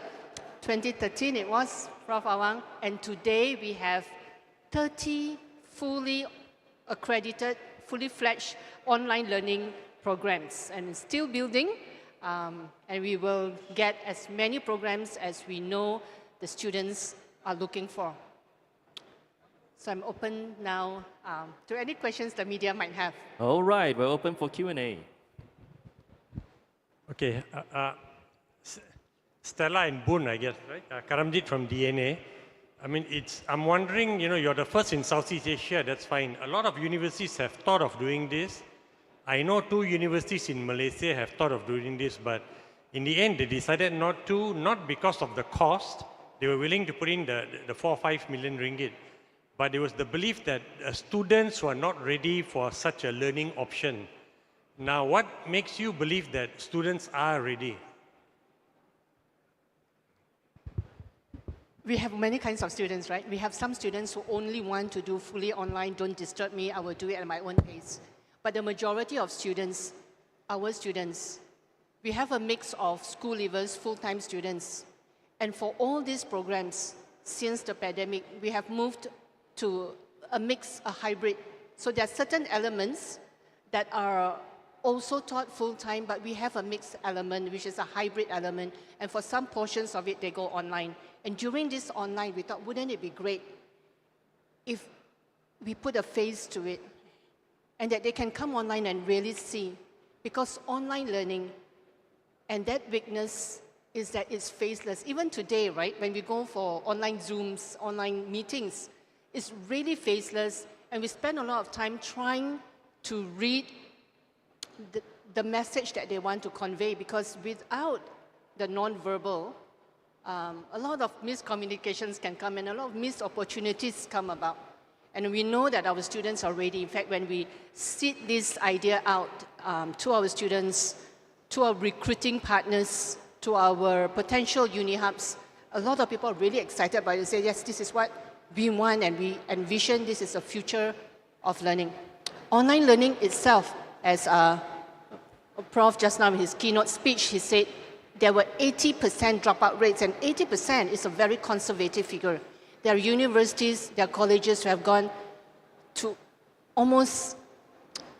2013 it was, Prof. Awang, and today we have 30 fully accredited, fully fledged online learning programs, and it's still building, and we will get as many programs as we know the students are looking for. So I'm open now to any questions the media might have. All right, we're open for Q&A. Okay, Stella and Boon, I guess, right? Karamjit from DNA. I mean, I'm wondering, you're the first in Southeast Asia, that's fine. A lot of universities have thought of doing this. I know 2 universities in Malaysia have thought of doing this, but in the end, they decided not to, not because of the cost. They were willing to put in the 4 or 5 million ringgit. But there was the belief that students were not ready for such a learning option. Now, what makes you believe that students are ready? We have many kinds of students, right? We have some students who only want to do fully online, don't disturb me, I will do it at my own pace. But the majority of students, our students, we have a mix of school leavers, full-time students. And for all these programs, since the pandemic, we have moved to a mix, a hybrid. So there are certain elements that are also taught full-time, but we have a mixed element, which is a hybrid element. And for some portions of it, they go online. And during this online, we thought, wouldn't it be great if we put a face to it and that they can come online and really see? Because online learning, and that weakness is that it's faceless. Even today, right, when we go for online Zooms, online meetings, it's really faceless, and we spend a lot of time trying to read the message that they want to convey, because without the non-verbal, a lot of miscommunications can come and a lot of missed opportunities come about. And we know that our students are ready. In fact, when we seed this idea out to our students, to our recruiting partners, to our potential uni hubs, a lot of people are really excited about it. They say, yes, this is what we want and we envision this is a future of learning. Online learning itself, as Prof just now in his keynote speech, he said there were 80% dropout rates, and 80% is a very conservative figure. There are universities, there are colleges who have gone to almost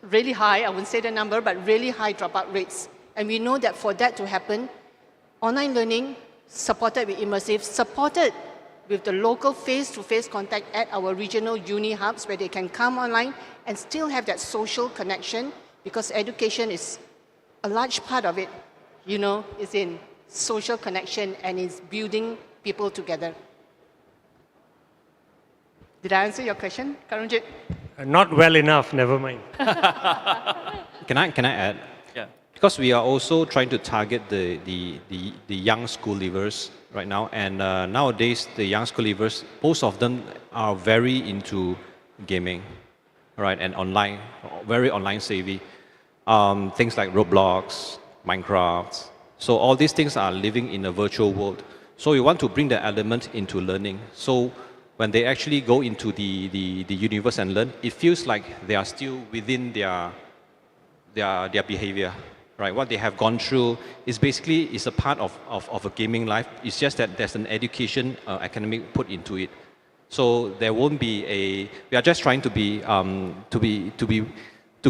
really high, I wouldn't say the number, but really high dropout rates. And we know that for that to happen, online learning, supported with immersive, supported with the local face-to-face contact at our regional uni hubs where they can come online and still have that social connection, because education is a large part of it, is in social connection and is building people together. Did I answer your question, Karanjit? Not well enough, never mind. Can I add? Yeah. Because we are also trying to target the young school leavers right now, and nowadays the young school leavers, most of them are very into gaming, right, and online, very online savvy. Things like Roblox, Minecraft. So all these things are living in a virtual world. So we want to bring the element into learning. So when they actually go into the universe and learn, it feels like they are still within their behavior, right? What they have gone through is basically a part of a gaming life. It's just that there's an education, academic put into it. So there won't be we are just trying to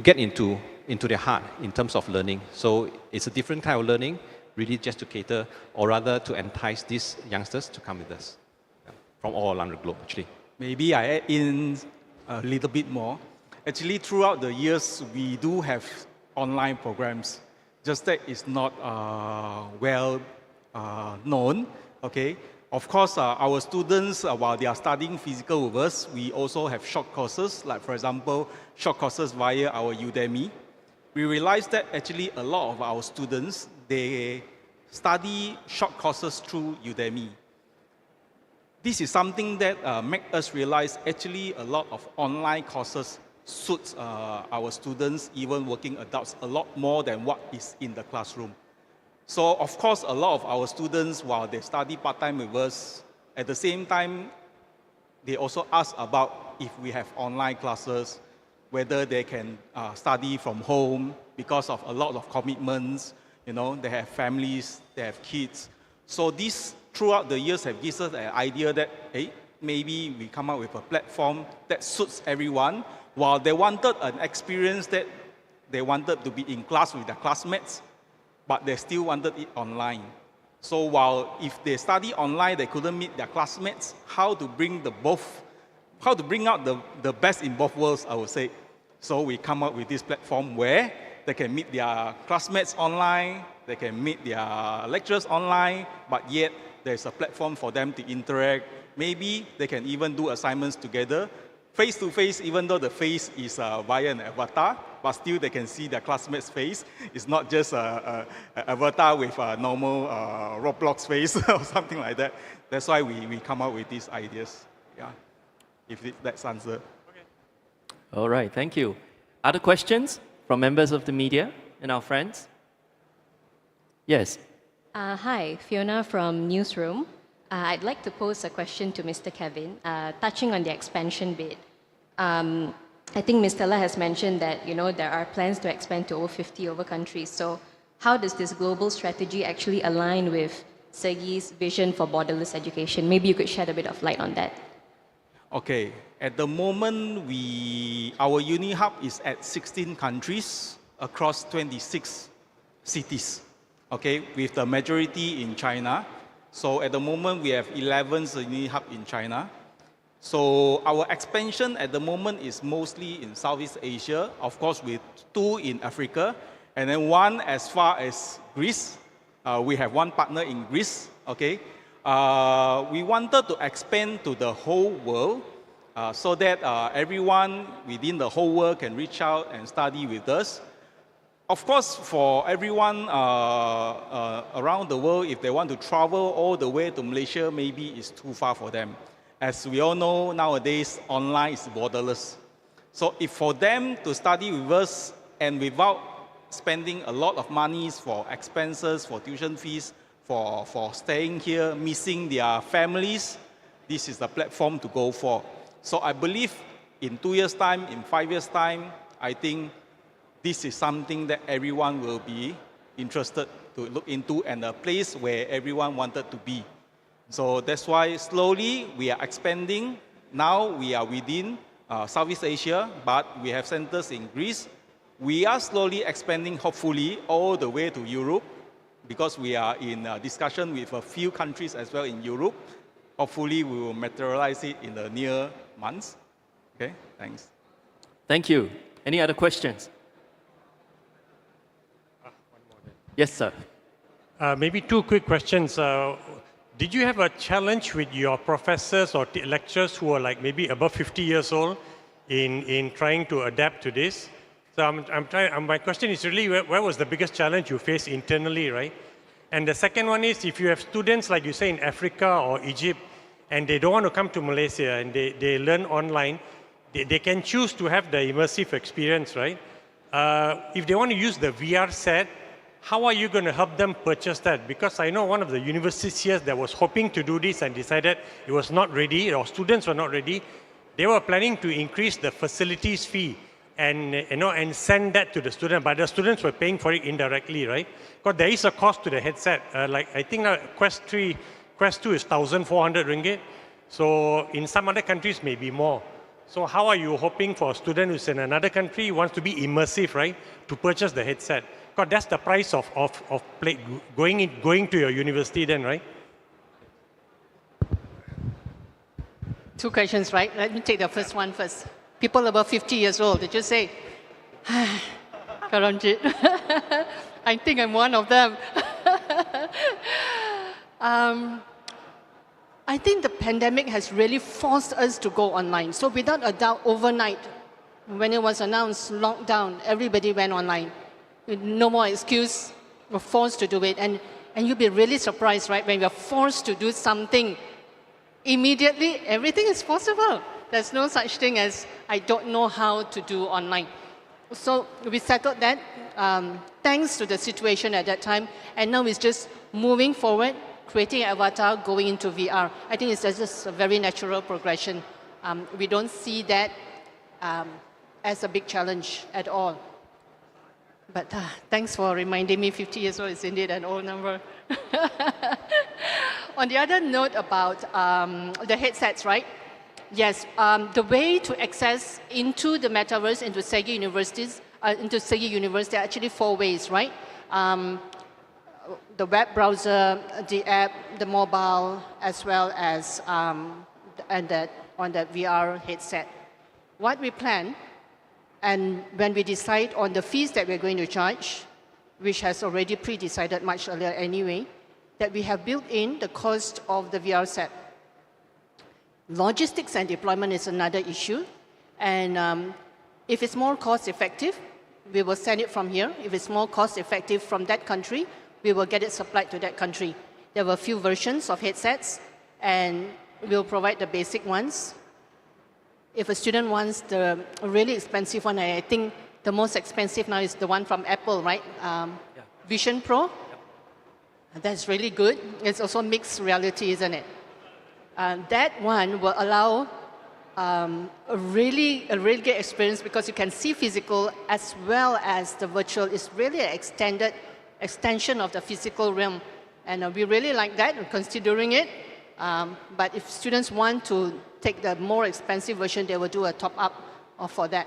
get into their heart in terms of learning. So it's a different kind of learning, really just to cater, or rather to entice these youngsters to come with us from all around the globe, actually. Maybe I add in a little bit more. Actually, throughout the years, we do have online programs. Just that it's not well known, okay? Of course, our students, while they are studying physical with us, we also have short courses, like for example, short courses via our Udemy. We realized that actually a lot of our students, they study short courses through Udemy. This is something that makes us realize actually a lot of online courses suits our students, even working adults, a lot more than what is in the classroom. So of course, a lot of our students, while they study part-time with us, at the same time, they also ask about if we have online classes, whether they can study from home because of a lot of commitments. You know, they have families, they have kids. So this, throughout the years, have given us an idea that, hey, maybe we come up with a platform that suits everyone. While they wanted an experience that they wanted to be in class with their classmates, but they still wanted it online. So while if they study online, they couldn't meet their classmates, how to bring out the best in both worlds, I would say. So we come up with this platform where they can meet their classmates online, they can meet their lecturers online, but yet there's a platform for them to interact. Maybe they can even do assignments together, face-to-face, even though the face is via an avatar, but still they can see their classmate's face. It's not just an avatar with a normal Roblox face or something like that. That's why we come up with these ideas. Yeah, if that's answer. Okay. All right, thank you. Other questions from members of the media and our friends? Yes. Hi, Fiona from Newsroom. I'd like to pose a question to Mr. Kevin, touching on the expansion bit. I think Ms. Stella has mentioned that there are plans to expand to over 50 countries. So how does this global strategy actually align with SEGi's vision for borderless education? Maybe you could shed a bit of light on that. Okay, at the moment, our Uni Hub is at 16 countries across 26 cities, okay, with the majority in China. So at the moment, we have 11 Uni Hub in China. So our expansion at the moment is mostly in Southeast Asia, of course with 2 in Africa, and then 1 as far as Greece. We have 1 partner in Greece, okay. We wanted to expand to the whole world so that everyone within the whole world can reach out and study with us. Of course, for everyone around the world, if they want to travel all the way to Malaysia, maybe it's too far for them. As we all know, nowadays, online is borderless. So if for them to study with us and without spending a lot of money for expenses, for tuition fees, for staying here, missing their families, this is the platform to go for. So I believe in 2 years' time, in 5 years' time, I think this is something that everyone will be interested to look into and a place where everyone wanted to be. So that's why slowly we are expanding. Now we are within Southeast Asia, but we have centers in Greece. We are slowly expanding, hopefully, all the way to Europe, because we are in discussion with a few countries as well in Europe. Hopefully, we will materialize it in the near months. Okay, thanks. Thank you. Any other questions? Yes, sir. Maybe 2 quick questions. Did you have a challenge with your professors or lecturers who are like maybe above 50 years old in trying to adapt to this? So my question is really, where was the biggest challenge you faced internally, right? And the second one is, if you have students, like you say, in Africa or Egypt, and they don't want to come to Malaysia and they learn online, they can choose to have the immersive experience, right? If they want to use the VR set, how are you going to help them purchase that? Because I know one of the universities here that was hoping to do this and decided it was not ready, or students were not ready. They were planning to increase the facilities fee and send that to the student, but the students were paying for it indirectly, right? Because there is a cost to the headset. Like I think Quest 2 is 1,400 ringgit. So in some other countries, maybe more. So how are you hoping for a student who's in another country, wants to be immersive, right, to purchase the headset? Because that's the price of going to your university then, right? Two questions, right? Let me take the first one first. People above 50 years old, did you say? Karamjit. I think I'm one of them. I think the pandemic has really forced us to go online. So without a doubt, overnight, when it was announced lockdown, everybody went online. With no more excuse, we're forced to do it. And you'll be really surprised, right? When you're forced to do something, immediately everything is possible. There's no such thing as I don't know how to do online. So we settled that thanks to the situation at that time. And now it's just moving forward, creating an avatar, going into VR. I think it's just a very natural progression. We don't see that as a big challenge at all. But thanks for reminding me 50 years old is indeed an old number. On the other note about the headsets, right? Yes, the way to access into the metaverse, into SEGi UniVerse, there are actually 4 ways, right? The web browser, the app, the mobile, as well as on that VR headset. What we plan, and when we decide on the fees that we're going to charge, which has already pre-decided much earlier anyway, that we have built in the cost of the VR set. Logistics and deployment is another issue. And if it's more cost-effective, we will send it from here. If it's more cost-effective from that country, we will get it supplied to that country. There were a few versions of headsets, and we'll provide the basic ones. If a student wants the really expensive one, I think the most expensive now is the one from Apple, right? Vision Pro. Yep. That's really good. It's also mixed reality, isn't it? That one will allow a really good experience because you can see physical as well as the virtual. It's really an extension of the physical realm. And we really like that, we're considering it. But if students want to take the more expensive version, they will do a top-up for that.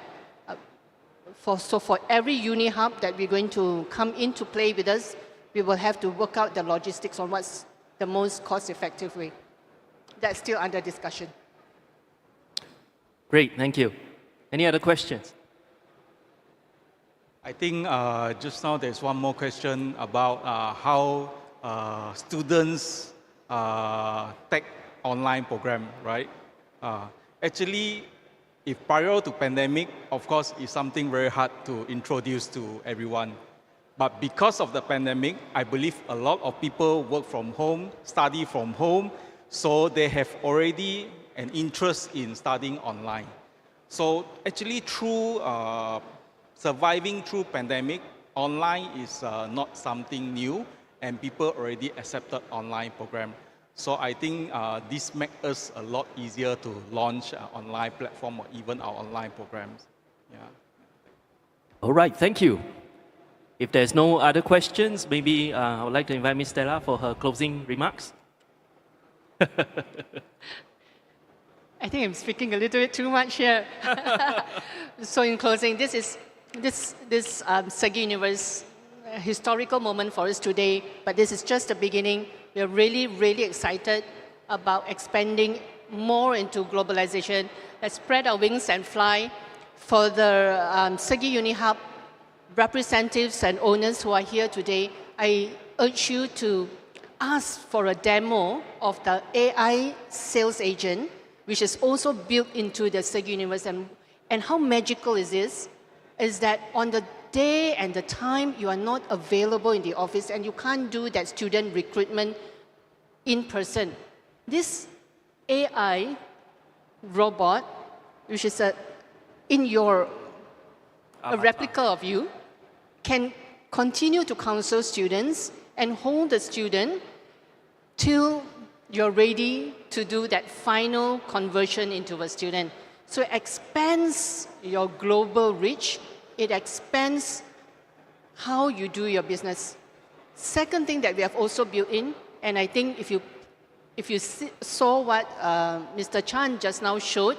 So for every uni hub that we're going to come into play with us, we will have to work out the logistics on what's the most cost-effective way. That's still under discussion. Great, thank you. Any other questions? I think just now there's one more question about how students take online program, right? Actually, if prior to pandemic, of course, it's something very hard to introduce to everyone. But because of the pandemic, I believe a lot of people work from home, study from home, so they have already an interest in studying online. So actually, through surviving through pandemic, online is not something new, and people already accepted online program. So I think this makes us a lot easier to launch an online platform or even our online programs. Yeah. All right, thank you. If there's no other questions, maybe I would like to invite Ms. Stella for her closing remarks. I think I'm speaking a little bit too much here. So in closing, this SEGi UniVerse historical moment for us today, but this is just the beginning. We're really excited about expanding more into globalization. Let's spread our wings and fly. For the SEGi UniHub representatives and owners who are here today, I urge you to ask for a demo of the AI sales agent, which is also built into the SEGi UniVerse. And how magical is this? Is that on the day and the time you are not available in the office and you can't do that student recruitment in person, this AI robot, which is a replica of you, can continue to counsel students and hold the student till you're ready to do that final conversion into a student. So it expands your global reach. It expands how you do your business. Second thing that we have also built in, and I think if you saw what Mr. Chan just now showed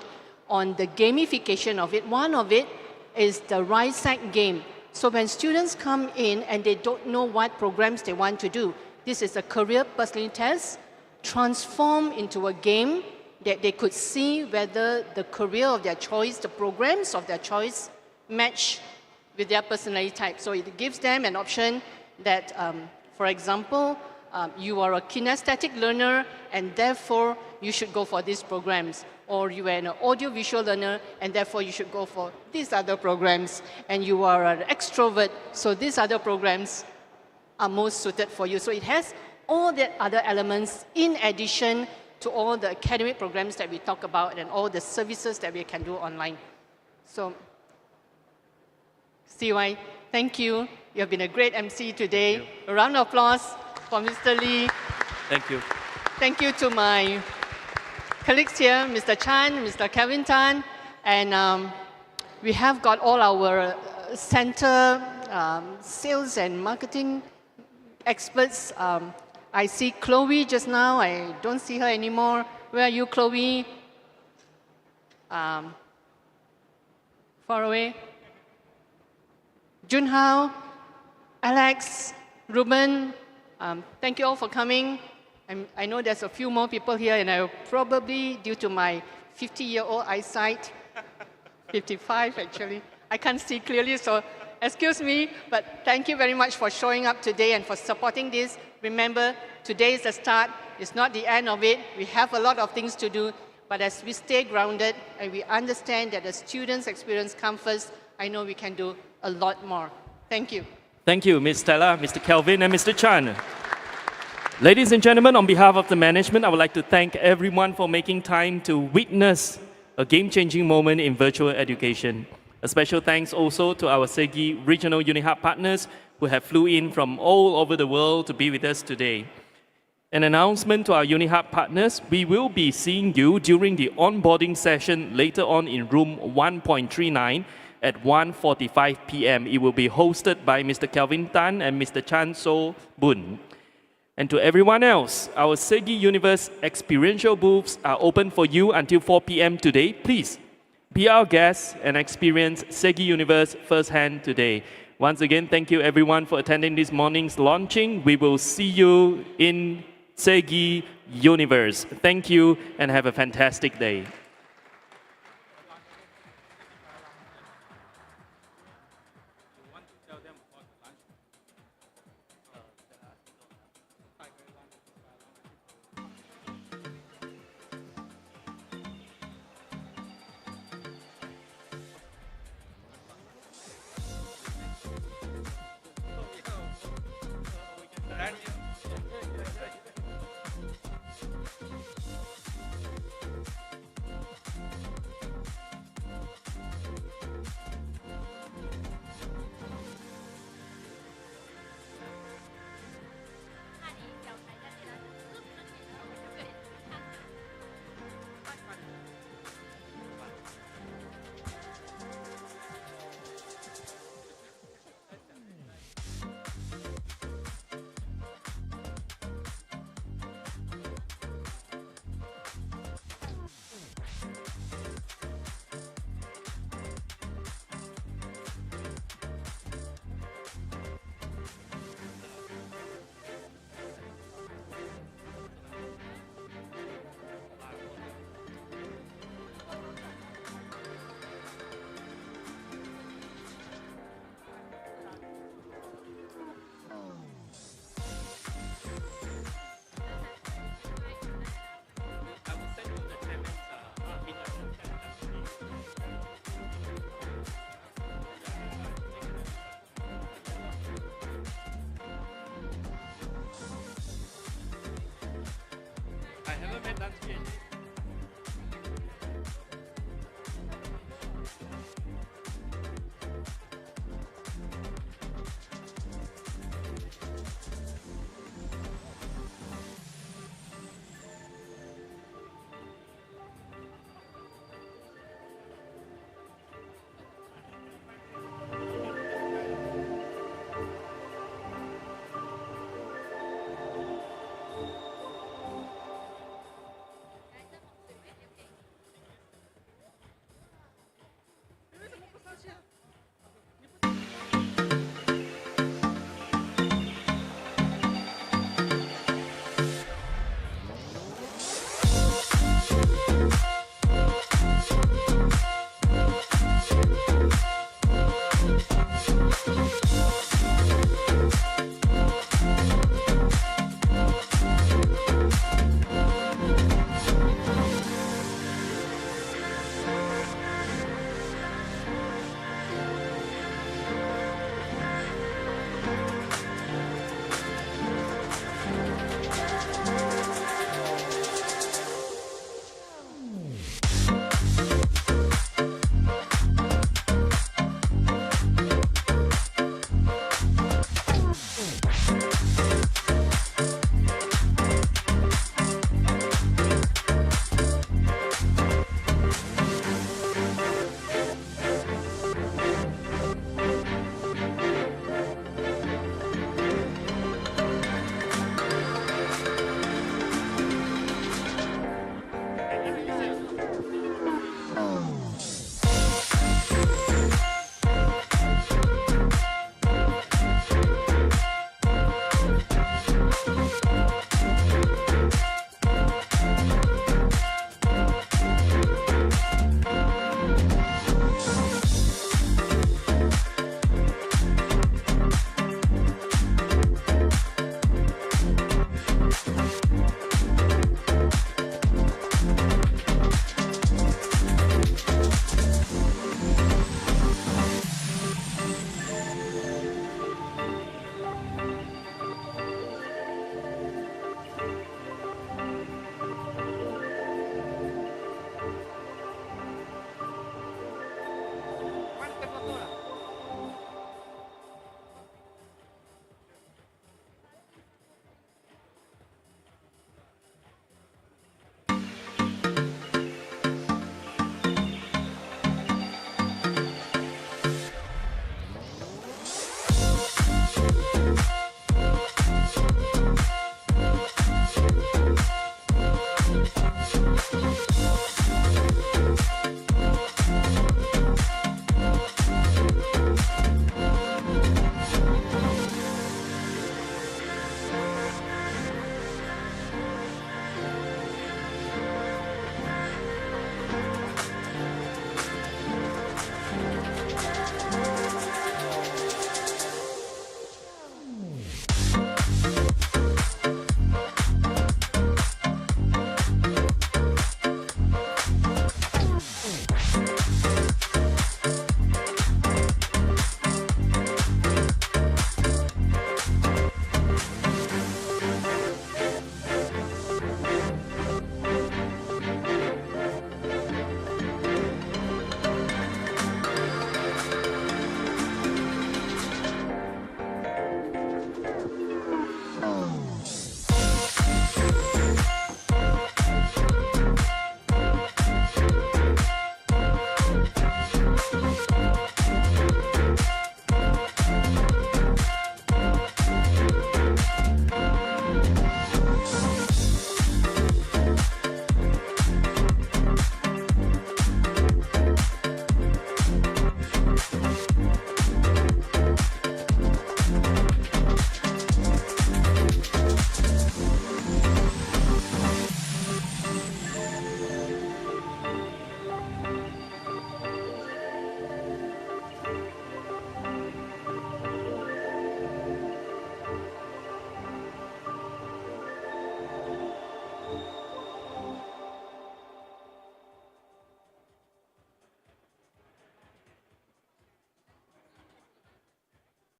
on the gamification of it, one of it is the RiseSec game, So when students come in and they don't know what programs they want to do, this is a career personality test transformed into a game that they could see whether the career of their choice, the programs of their choice, match with their personality type. So it gives them an option that, for example, you are a kinesthetic learner and therefore you should go for these programs. Or you are an audiovisual learner and therefore you should go for these other programs. And you are an extrovert, so these other programs are most suited for you. So it has all the other elements in addition to all the academic programs that we talk about and all the services that we can do online. So, CY, thank you. You have been a great MC today. A round of applause for Mr. Lee. Thank you. Thank you to my colleagues here, Mr. Chan, Mr. Kevin Tan, and we have got all our center sales and marketing experts. I see Chloe just now. I don't see her anymore. Where are you, Chloe? Far away. Junhao, Alex, Ruben, thank you all for coming. I know there's a few more people here, and I will probably, due to my 50-year-old eyesight, 55 actually, I can't see clearly, so excuse me, but thank you very much for showing up today and for supporting this. Remember, today is the start. It's not the end of it. We have a lot of things to do, but as we stay grounded and we understand that the students' experience comes first, I know we can do a lot more. Thank you. Thank you, Ms. Stella, Mr. Kelvin, and Mr. Chan. Ladies and gentlemen, on behalf of the management, I would like to thank everyone for making time to witness a game-changing moment in virtual education. A special thanks also to our SEGi Regional UniHub partners who have flew in from all over the world to be with us today. An announcement to our UniHub partners, we will be seeing you during the onboarding session later on in room 1.39 at 1:45 p.m. It will be hosted by Mr. Kelvin Tan and Mr. Chan So Boon. And to everyone else, our SEGi UniVerse experiential booths are open for you until 4 p.m. today. Please be our guest and experience SEGi UniVerse firsthand today. Once again, thank you everyone for attending this morning's launching. We will see you in SEGi UniVerse. Thank you and have a fantastic day.